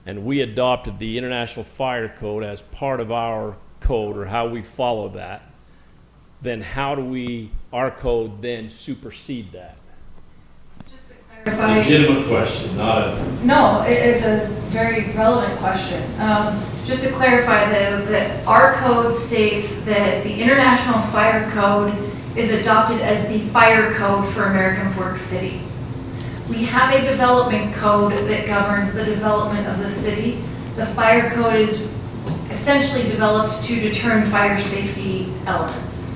and we adopted the International Fire Code as part of our code, or how we follow that, then how do our code then supersede that? Legitimate question, not a... No, it's a very relevant question. Just to clarify, that our code states that the International Fire Code is adopted as the fire code for American Fork City. We have a development code that governs the development of the city. The fire code is essentially developed to determine fire safety elements.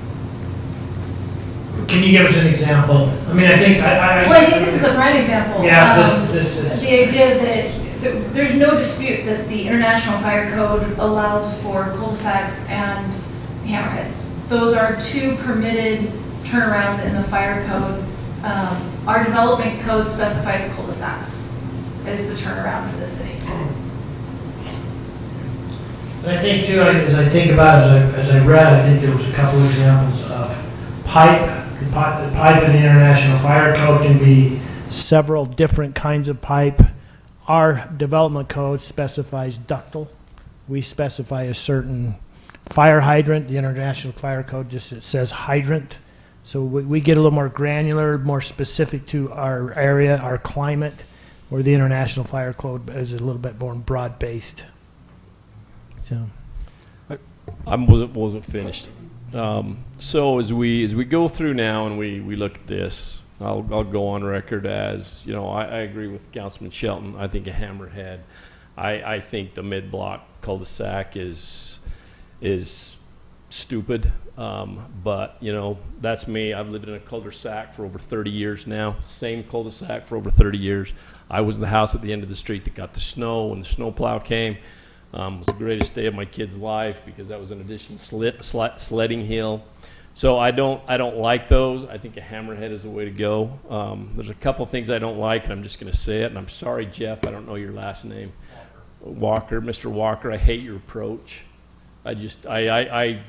Can you give us an example? I mean, I think Well, I think this is a prime example. Yeah, this is. The idea that there's no dispute that the International Fire Code allows for cul-de-sacs and hammerheads. Those are two permitted turnarounds in the fire code. Our development code specifies cul-de-sacs as the turnaround for the city. And I think too, as I think about it, as I read, I think there was a couple examples of pipe. The pipe in the International Fire Code can be several different kinds of pipe. Our development code specifies ductile. We specify a certain fire hydrant. The International Fire Code just it says hydrant. So we get a little more granular, more specific to our area, our climate, where the International Fire Code is a little bit more broad-based. So. I wasn't finished. So as we go through now and we look at this, I'll go on record as, you know, I agree with Councilman Shelton. I think a hammerhead. I think the mid-block cul-de-sac is stupid, but, you know, that's me. I've lived in a cul-de-sac for over 30 years now, same cul-de-sac for over 30 years. I was the house at the end of the street that got the snow when the snowplow came. It was the greatest day of my kid's life because that was an additional sledding hill. So I don't like those. I think a hammerhead is the way to go. There's a couple things I don't like, and I'm just going to say it. And I'm sorry, Jeff, I don't know your last name. Walker, Mr. Walker, I hate your approach. But I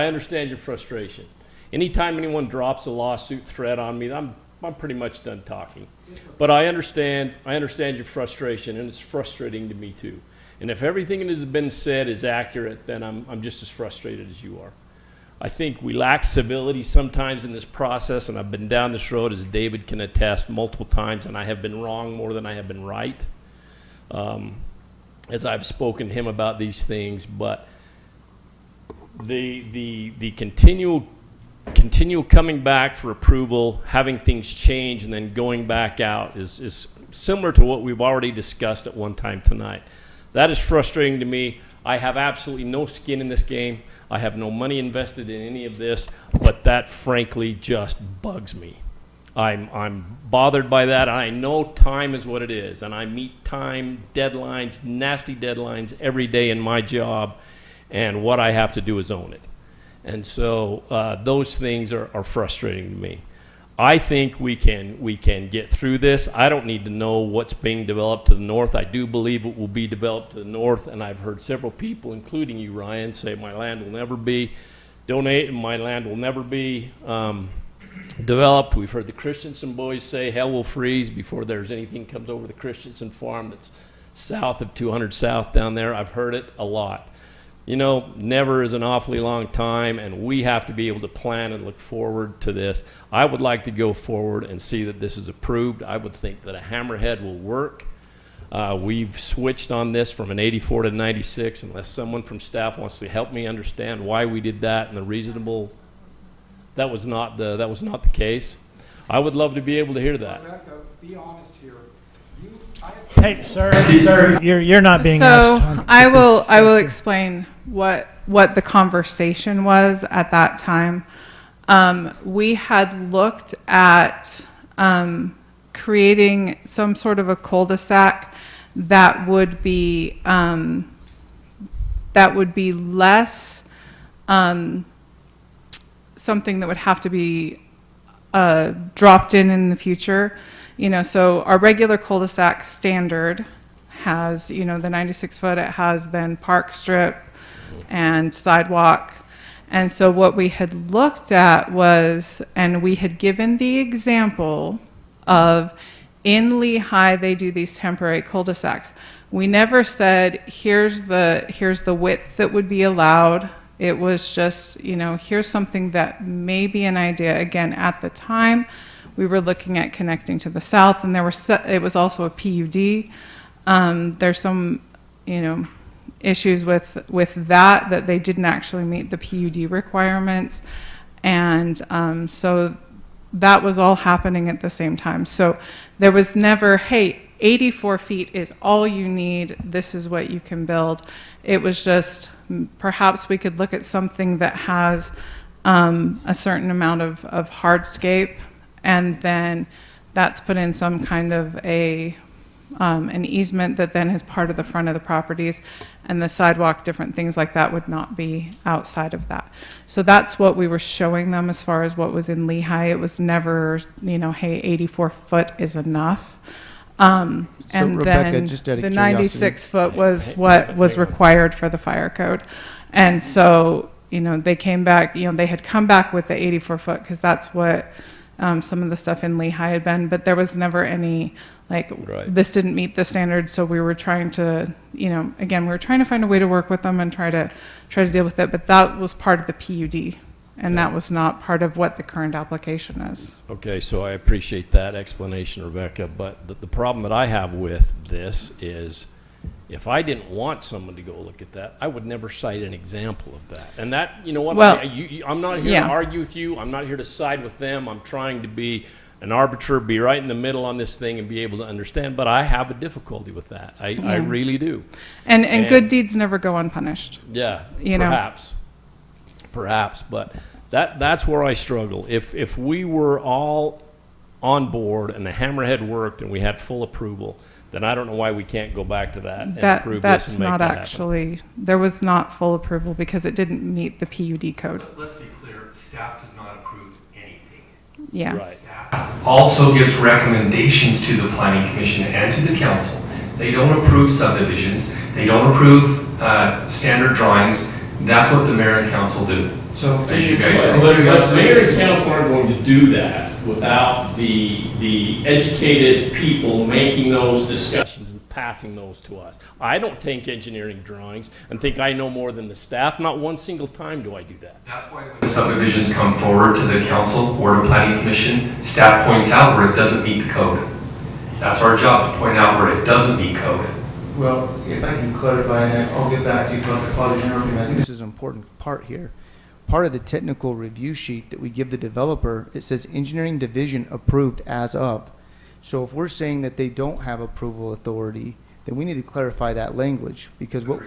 understand your frustration. Anytime anyone drops a lawsuit threat on me, I'm pretty much done talking. But I understand your frustration, and it's frustrating to me too. And if everything that has been said is accurate, then I'm just as frustrated as you are. I think we lack civility sometimes in this process, and I've been down this road, as David can attest, multiple times, and I have been wrong more than I have been right, as I've spoken to him about these things. But the continual coming back for approval, having things change, and then going back out is similar to what we've already discussed at one time tonight. That is frustrating to me. I have absolutely no skin in this game. I have no money invested in any of this, but that frankly just bugs me. I'm bothered by that. I know time is what it is, and I meet time deadlines, nasty deadlines every day in my job, and what I have to do is own it. And so those things are frustrating to me. I think we can get through this. I don't need to know what's being developed to the north. I do believe it will be developed to the north, and I've heard several people, including you, Ryan, say my land will never be donated, my land will never be developed. We've heard the Christensen boys say hell will freeze before there's anything comes over the Christensen farm that's south of 200 South down there. I've heard it a lot. You know, never is an awfully long time, and we have to be able to plan and look forward to this. I would like to go forward and see that this is approved. I would think that a hammerhead will work. We've switched on this from an 84 to 96, unless someone from staff wants to help me understand why we did that and the reasonable. That was not the case. I would love to be able to hear that. Rebecca, be honest here. Hey, sir, you're not being asked. So I will explain what the conversation was at that time. We had looked at creating some sort of a cul-de-sac that would be less something that would have to be dropped in the future. You know, so our regular cul-de-sac standard has, you know, the 96 foot, it has then park strip and sidewalk. And so what we had looked at was, and we had given the example of in Lehigh, they do these temporary cul-de-sacs. We never said, here's the width that would be allowed. It was just, you know, here's something that may be an idea. Again, at the time, we were looking at connecting to the south, and it was also a PUD. There's some, you know, issues with that they didn't actually meet the PUD requirements, and so that was all happening at the same time. So there was never, hey, 84 feet is all you need. This is what you can build. It was just perhaps we could look at something that has a certain amount of hardscape, and then that's put in some kind of an easement that then is part of the front of the properties, and the sidewalk, different things like that would not be outside of that. So that's what we were showing them as far as what was in Lehigh. It was never, you know, hey, 84 foot is enough. And Rebecca, then just out of the curiosity. 96 foot was what was required for the fire code. And so, you know, they came back, you know, they had come back with the 84 foot because that's what some of the stuff in Lehigh had been, but there was never any, like, this didn't meet the standard, so we were trying to, you know, again, we were trying to find a way to work with them and try to deal with it, but that was part of the PUD, and that was not part of what the current application is. Okay, so I appreciate that explanation, Rebecca, but the problem that I have with this is if I didn't want someone to go look at that, I would never cite an example of that. And that, you know what, well, I'm not here to argue with you. I'm not here to side with them. I'm trying to be an arbiter, be right in the middle on this thing and be able to understand, but I have a difficulty with that. I really do. And good deeds never go unpunished. Yeah, you perhaps. know? perhaps, but that's where I struggle. If we were all on board and the hammerhead worked and we had full approval, then I don't know why we can't go back to that and approve this That's and make not that happen. actually, there was not full approval because it didn't meet the PUD code. Let's be clear, staff does not approve anything. Yeah. Right. Also gives recommendations to the planning commission and to the council. They don't approve subdivisions. They don't approve standard drawings. That's what the mayor and council do. So, As you guys But mayor and council aren't going to do that without the educated people making those discussions and passing those to us. I don't take engineering drawings and think I know more than the staff. Not one single time do I do that. That's why when subdivisions come forward to the council or to planning commission, staff points out where it doesn't meet the code. That's our job, to point out where it doesn't meet code. well, if I can clarify, and I'll get back to you, but I apologize for interrupting. I think this is an important part here. Part of the technical review sheet that we give the developer, it says engineering division approved as of. So if we're saying that they don't have approval authority, then we need to clarify that language, because what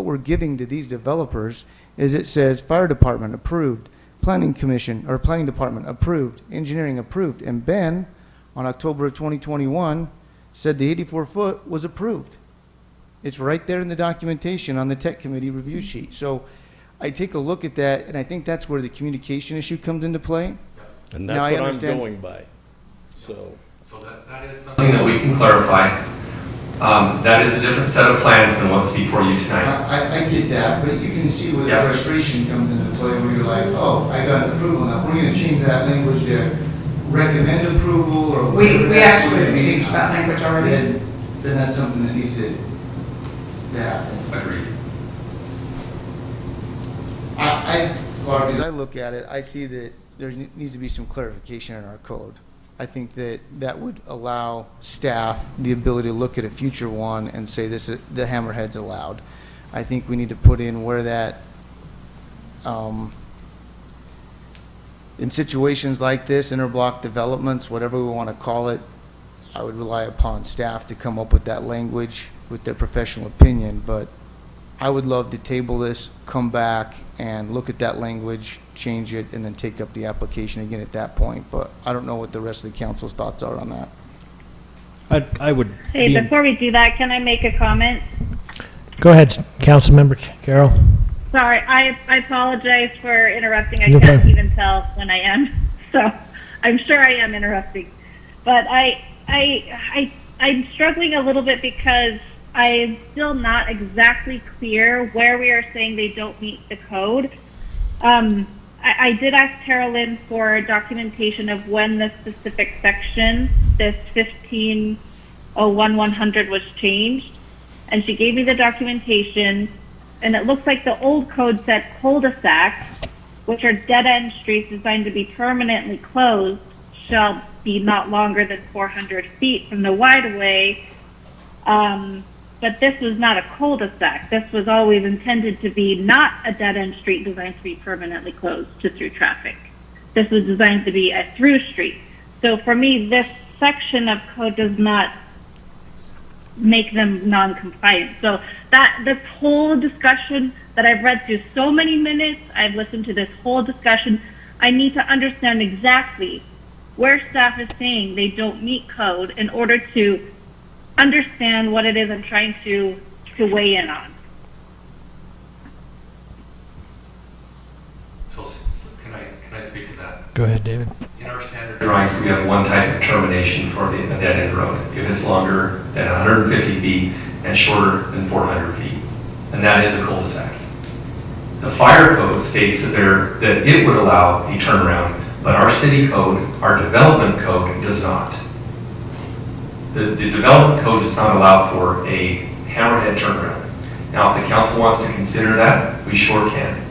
we're giving to these developers is it says fire department approved, planning commission or planning department approved, engineering approved, and Ben on October of 2021 said the 84-foot was approved. It's right there in the documentation on the tech committee review sheet. So I take a look at that, and I think that's where the communication issue comes into play. And Now, that's I what I'm understand- going by. So that is something that we can clarify. That is a different set of plans than what's before you tonight. I get that, but you can see where the Yeah. frustration comes into play, where you're like, oh, I got an approval, now we're gonna change that language to recommend approval, or whatever We that's actually gonna be. changed that language already. Then that's something that needs to happen. Agreed. Clark, as I look at it, I see that there needs to be some clarification in our code. I think that that would allow staff the ability to look at a future one and say this is, the hammerhead's allowed. I think we need to put in where that, in situations like this, interblock developments, whatever we want to call it, I would rely upon staff to come up with that language with their professional opinion, but I would love to table this, come back, and look at that language, change it, and then take up the application again at that point. But I don't know what the rest of the council's thoughts are on that. I would. Hey, before we do that, can I make a comment? Go ahead, Councilmember Carroll. Sorry, I apologize for interrupting. I You're can't fine. even tell when I am, so I'm sure I am interrupting. But I'm struggling a little bit because I'm still not exactly clear where we are saying they don't meet the code. I did ask Carolyn for documentation of when the specific section, this 1501-100, was changed, and she gave me the documentation, and it looks like the old code said cul-de-sacs, which are dead-end streets designed to be permanently closed, shall be not longer than 400 feet from the right-of-way. But this was not a cul-de-sac. This was always intended to be not a dead-end street designed to be permanently closed to through traffic. This was designed to be a through street. So for me, this section of code does not make them non-compliant. So this whole discussion that I've read through so many minutes, I've listened to this whole discussion, I need to understand exactly where staff is saying they don't meet code in order to understand what it is I'm trying to weigh in on. So can I speak to that? Go ahead, David. In our standard drawings, we have one type of termination for a dead-end road. If it's longer than 150 feet and shorter than 400 feet, and that is a cul-de-sac. The fire code states that it would allow a turnaround, but our city code, our development code, does not. The development code does not allow for a hammerhead turnaround. Now, if the council wants to consider that, we sure can.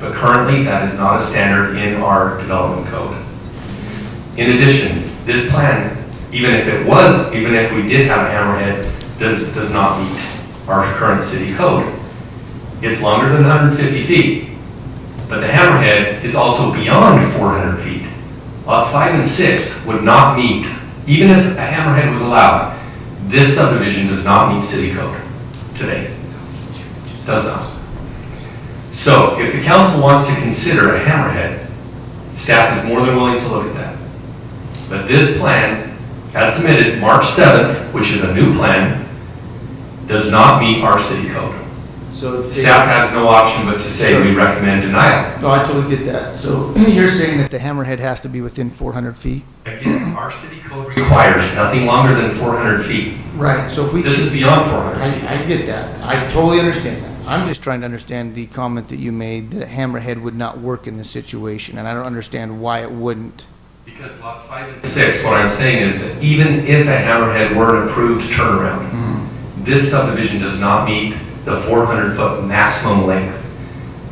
But currently, that is not a standard in our development code. In addition, this plan, even if we did have a hammerhead, does not meet our current city code. It's longer than 150 feet, but the hammerhead is also beyond 400 feet. Lots 5 and 6 would not meet. Even if a hammerhead was allowed, this subdivision does not meet city code today. Does not. So if the council wants to consider a hammerhead, staff is more than willing to look at that. But this plan, as submitted March 7th, which is a new plan, does not meet our city code. So Staff has no option but to say we recommend denial. No, I totally get that. So you're saying that the hammerhead has to be within 400 feet? Again, our city code requires nothing longer than 400 feet. Right, so if we... This is beyond 400. I get that. I totally understand that. I'm just trying to understand the comment that you made that a hammerhead would not work in this situation, and I don't understand why it wouldn't. Because lots 5 and 6, what I'm saying is that even if a hammerhead were an approved turnaround, this subdivision does not meet the 400-foot maximum length.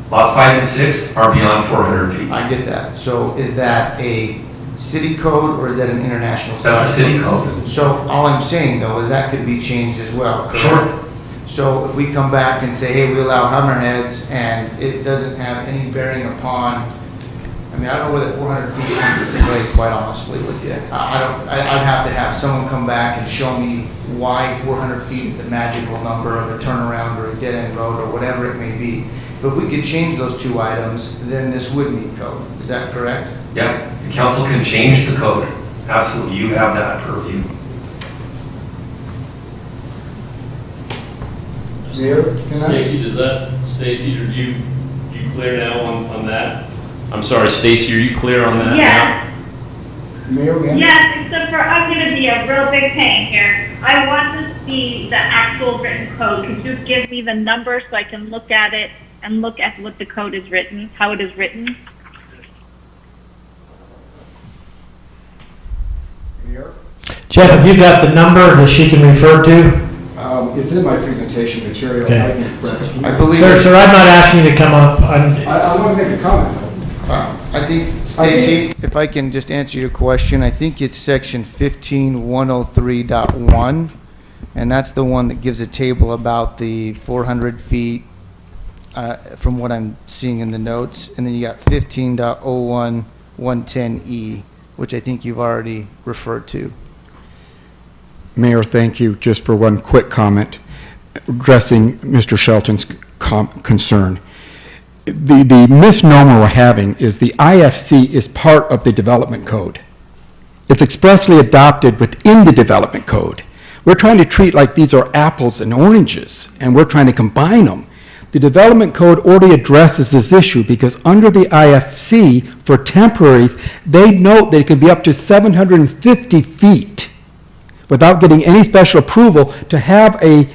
Lots 5 and 6 are beyond 400 feet. I get that. So is that a city code or is that an international code? That's a city code. So all I'm saying though is that could be changed as well, correct? Sure. So if we come back and say, hey, we allow hammerheads and it doesn't have any bearing upon, I mean, I don't know where the 400 feet comes into play, quite honestly with you. I'd have to have someone come back and show me why 400 feet is the magical number of a turnaround or a dead-end road or whatever it may be. But if we could change those two items, then this would meet code. Is that correct? Yeah, the council can change the code. Absolutely, you have that purview. Stacy, are you clear now on that? I'm sorry, Stacy, are you clear on that Yes. Mayor, Yes, except for I'm going to be a real big pain here. I want to see the actual written code. Could you give me the number so I can look at it and look at what the code is written, how it is written? Jeff, have you got the number that she can refer to? It's in my presentation material. Okay. I believe. Sir, I'm not asking you to come up. I want to make a comment. I think, Stacy, if I can just answer your question, I think it's section 15103.1, and that's the one that gives a table about the 400 feet from what I'm seeing in the notes, and then you got 15.01.110E, which I think you've already referred to. Mayor, thank you. Just for one quick comment, addressing Mr. Shelton's concern. The misnomer we're having is the IFC is part of the development code. It's expressly adopted within the development code. We're trying to treat like these are apples and oranges, and we're trying to combine them. The development code already addresses this issue because under the IFC, for temporaries, they note that it can be up to 750 feet without getting any special approval to have a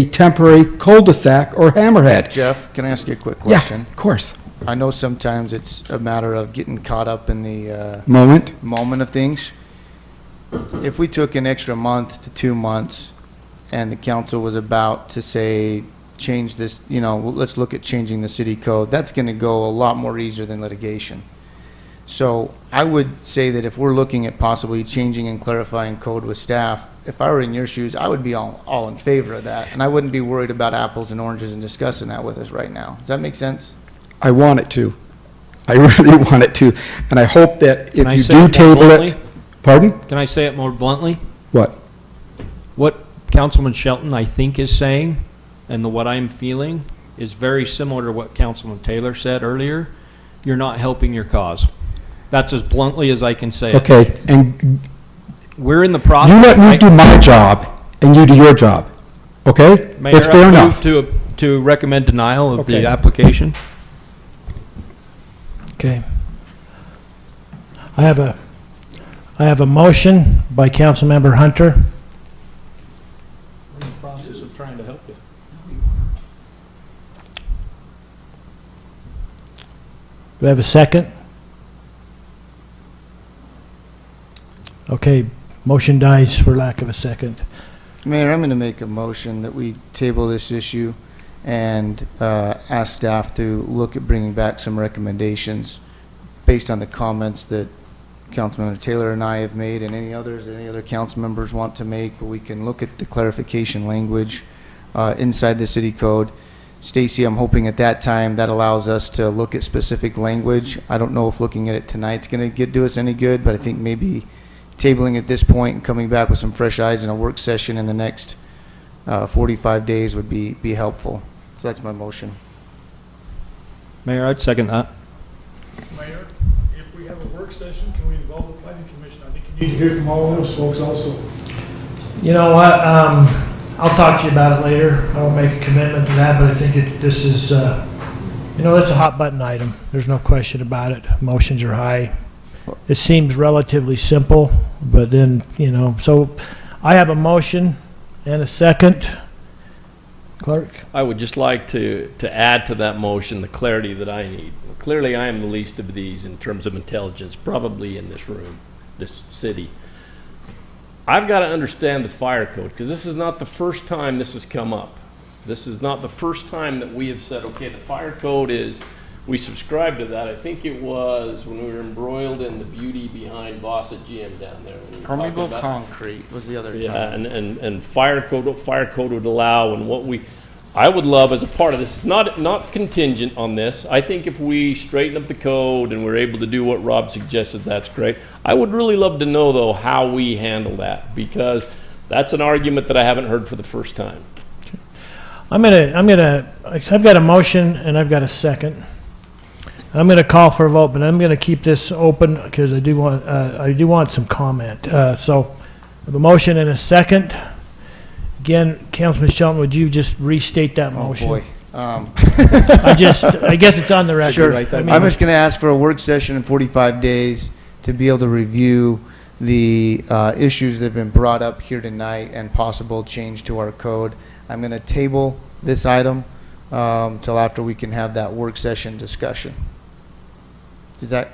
temporary cul-de-sac or hammerhead. Jeff, can I ask you a quick question? Yeah, of course. I know sometimes it's a matter of getting caught up in the moment of things. If we took an extra month to 2 months and the council was about to say, change this, let's look at changing the city code, that's going to go a lot more easier than litigation. So I would say that if we're looking at possibly changing and clarifying code with staff, if I were in your shoes, I would be all in favor of that. And I wouldn't be worried about apples and oranges and discussing that with us right now. Does that make sense? I want it to. I really want it to. And I hope that Can I if you say do it more table bluntly? it. Pardon? Can I say it more bluntly? What? What Councilman Shelton, I think, is saying, and what I'm feeling, is very similar to what Councilman Taylor said earlier. You're not helping your cause. That's as bluntly as I can say it. Okay, and We're in the process. you let me do my job and you do your job. Okay? Mayor, It's fair I enough. move to recommend denial of Okay. the application. Okay. I have a motion by Councilmember Hunter. We're in the process of trying to help you. Do I have a second? Okay, motion dies for lack of a second. Mayor, I'm going to make a motion that we table this issue and ask staff to look at bringing back some recommendations based on the comments that Councilman Taylor and I have made, and any others that any other council members want to make, but we can look at the clarification language inside the city code. Stacy, I'm hoping at that time that allows us to look at specific language. I don't know if looking at it tonight's going to do us any good, but I think maybe tabling at this point and coming back with some fresh eyes in a work session in the next 45 days would be helpful. So that's my motion. Mayor, I'd second that. Mayor, if we have a work session, can we involve the planning commission? I think you need to hear from all of those folks also. You know what, I'll talk to you about it later. I won't make a commitment to that, but I think this is, you know, it's a hot button item. There's no question about it. Emotions are high. It seems relatively simple, but then, you know, so I have a motion and a second. Clerk? I would just like to add to that motion the clarity that I need. Clearly, I am the least of these in terms of intelligence, probably in this room, this city. I've got to understand the fire code, because this is not the first time this has come up. This is not the first time that we have said, okay, the fire code is, we subscribe to that. I think it was when we were embroiled in the beauty behind Boss at GM down there. when we were Permeable talking about- concrete was the other Yeah, time. and fire code, what fire code would allow, and what I would love as a part of this, not contingent on this. I think if we straighten up the code and we're able to do what Rob suggested, that's great. I would really love to know, though, how we handle that, because that's an argument that I haven't heard for the first time. I've got a motion and I've got a second. I'm gonna call for a vote, but I'm gonna keep this open because I do want some comment. So, I have a motion and a second. Again, Councilman Shelton, would you just restate that motion? Oh, boy. I guess it's on the record, Sure. right? I mean- I'm just going to ask for a work session in 45 days to be able to review the issues that have been brought up here tonight and possible change to our code. I'm going to table this item till after we can have that work session discussion. Does that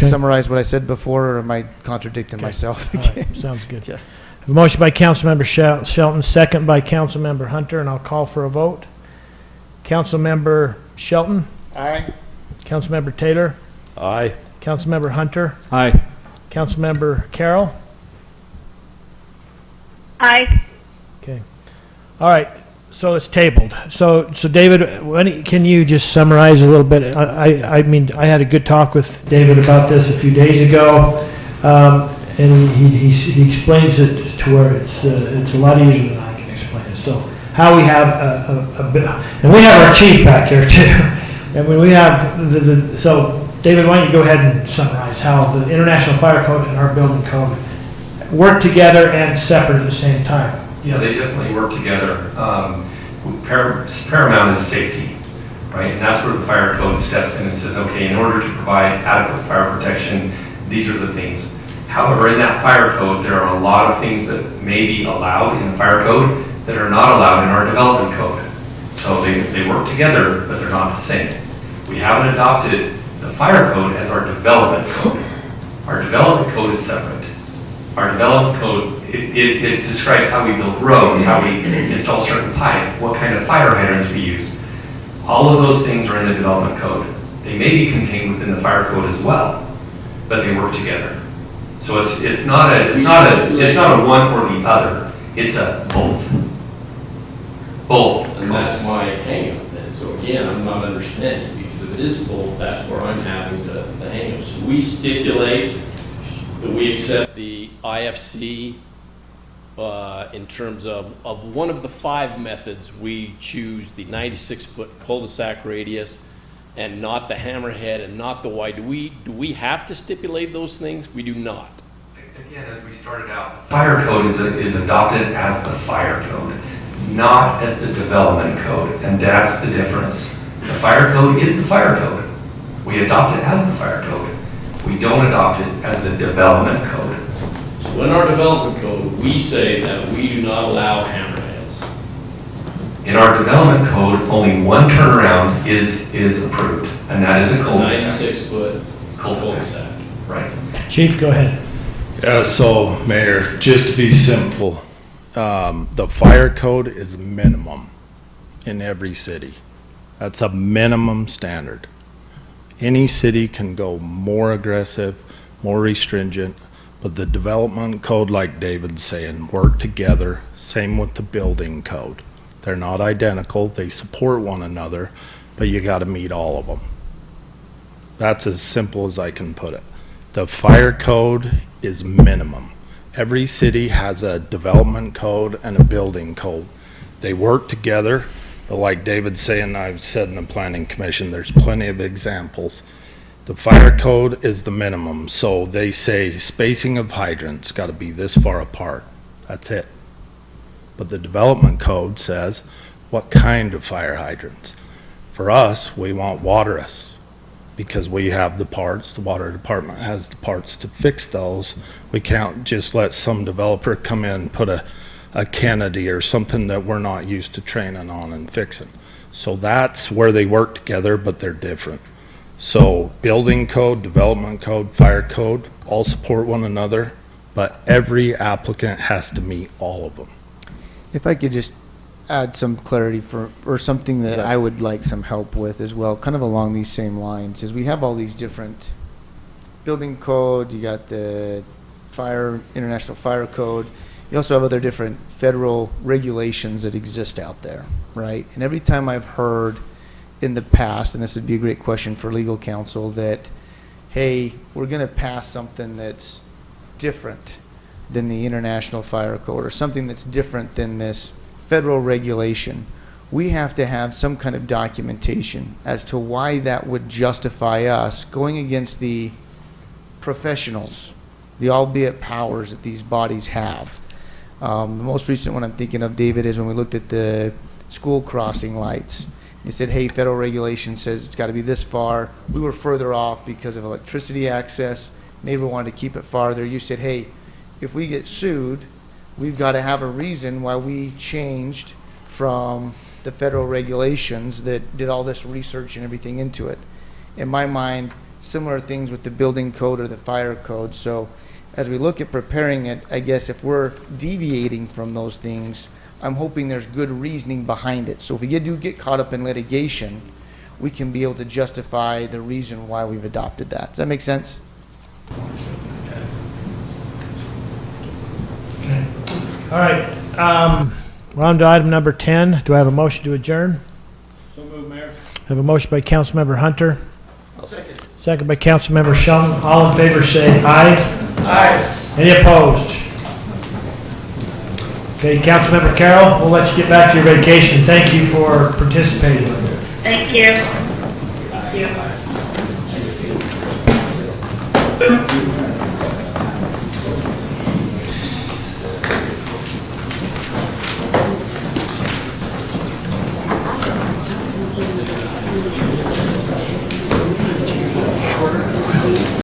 summarize what I said before, or am I contradicting myself? All right, sounds good. A motion by Councilmember Shelton, second by Councilmember Hunter, and I'll call for a vote. Councilmember Shelton? Aye. Councilmember Taylor? Aye. Councilmember Hunter? Aye. Councilmember Carroll? Aye. Okay. All right, so it's tabled. So David, can you just summarize a little bit? I mean, I had a good talk with David about this a few days ago, and he explains it to where it's a lot easier than I can explain it. So how we have a bit, and we have our chief back here too. And when we have so David, why don't you go ahead and summarize how the International Fire Code and our building code work together and separate at the same time? Yeah, they definitely work together. Paramount is safety, right? And that's where the fire code steps in and says, okay, in order to provide adequate fire protection, these are the things. However, in that fire code, there are a lot of things that may be allowed in the fire code that are not allowed in our development code. So they work together, but they're not the same. We haven't adopted the fire code as our development code. Our development code is separate. Our development code, it describes how we build roads, how we install certain pipe, what kind of fire hydrants we use. All of those things are in the development code. They may be contained within the fire code as well, but they work together. So it's not a one or the other. It's a both. Both. And that's my hang-up then. So again, I'm not understanding, because if it is both, that's where I'm having the hang-up. So we stipulate that we accept the IFC in terms of one of the 5 methods. We choose the 96-foot cul-de-sac radius and not the hammerhead and not the Y. Do we have to stipulate those things? We do not. Again, as we started out, the fire code is adopted as the fire code, not as the development code, and that's the difference. The fire code is the fire code. We adopt it as the fire code. We don't adopt it as the development code. So in our development code, we say that we do not allow hammerheads. In our development code, only one turnaround is approved, and that is a cul-de-sac. 96-foot cul-de-sac. Right. Chief, go ahead. Yeah, so Mayor, just to be simple, the fire code is minimum in every city. That's a minimum standard. Any city can go more aggressive, more restringent, but the development code, like David's saying, work together. Same with the building code. They're not identical, they support one another, but you gotta meet all of them. That's as simple as I can put it. The fire code is minimum. Every city has a development code and a building code. They work together. But like David's saying, I've said in the planning commission, there's plenty of examples. The fire code is the minimum, so they say spacing of hydrants got to be this far apart. That's it. But the development code says what kind of fire hydrants. For us, we want waterous, because we have the parts, the water department has the parts to fix those. We can't just let some developer come in and put a Kennedy or something that we're not used to training on and fixing. So that's where they work together, but they're different. So building code, development code, fire code, all support one another, but every applicant has to meet all of them. If I could just add some clarity or something that I would like some help with as well, kind of along these same lines, is we have all these different building code, you got the international fire code, you also have other different federal regulations that exist out there, right? And every time I've heard in the past, and this would be a great question for legal counsel, that, hey, we're going to pass something that's different than the international fire code or something that's different than this federal regulation, we have to have some kind of documentation as to why that would justify us going against the professionals, the albeit powers that these bodies have. The most recent one I'm thinking of, David, is when we looked at the school crossing lights. He said, hey, federal regulation says it's got to be this far. We were further off because of electricity access. Neighbor wanted to keep it farther. You said, hey, if we get sued, we've got to have a reason why we changed from the federal regulations that did all this research and everything into it. In my mind, similar things with the building code or the fire code. So as we look at preparing it, I guess if we're deviating from those things, I'm hoping there's good reasoning behind it. So if we do get caught up in litigation, we can be able to justify the reason why we've adopted that. Does that make sense? Okay. All right. We're on to item number 10. Do I have a motion to adjourn? So moved, Mayor. I have a motion by Councilmember Hunter. Second. Second by Councilmember Sheldon. All in favor say aye. Aye. Any opposed? Okay, Councilmember Carroll, we'll let you get back to your vacation. Thank you for participating. Thank you. Thank you.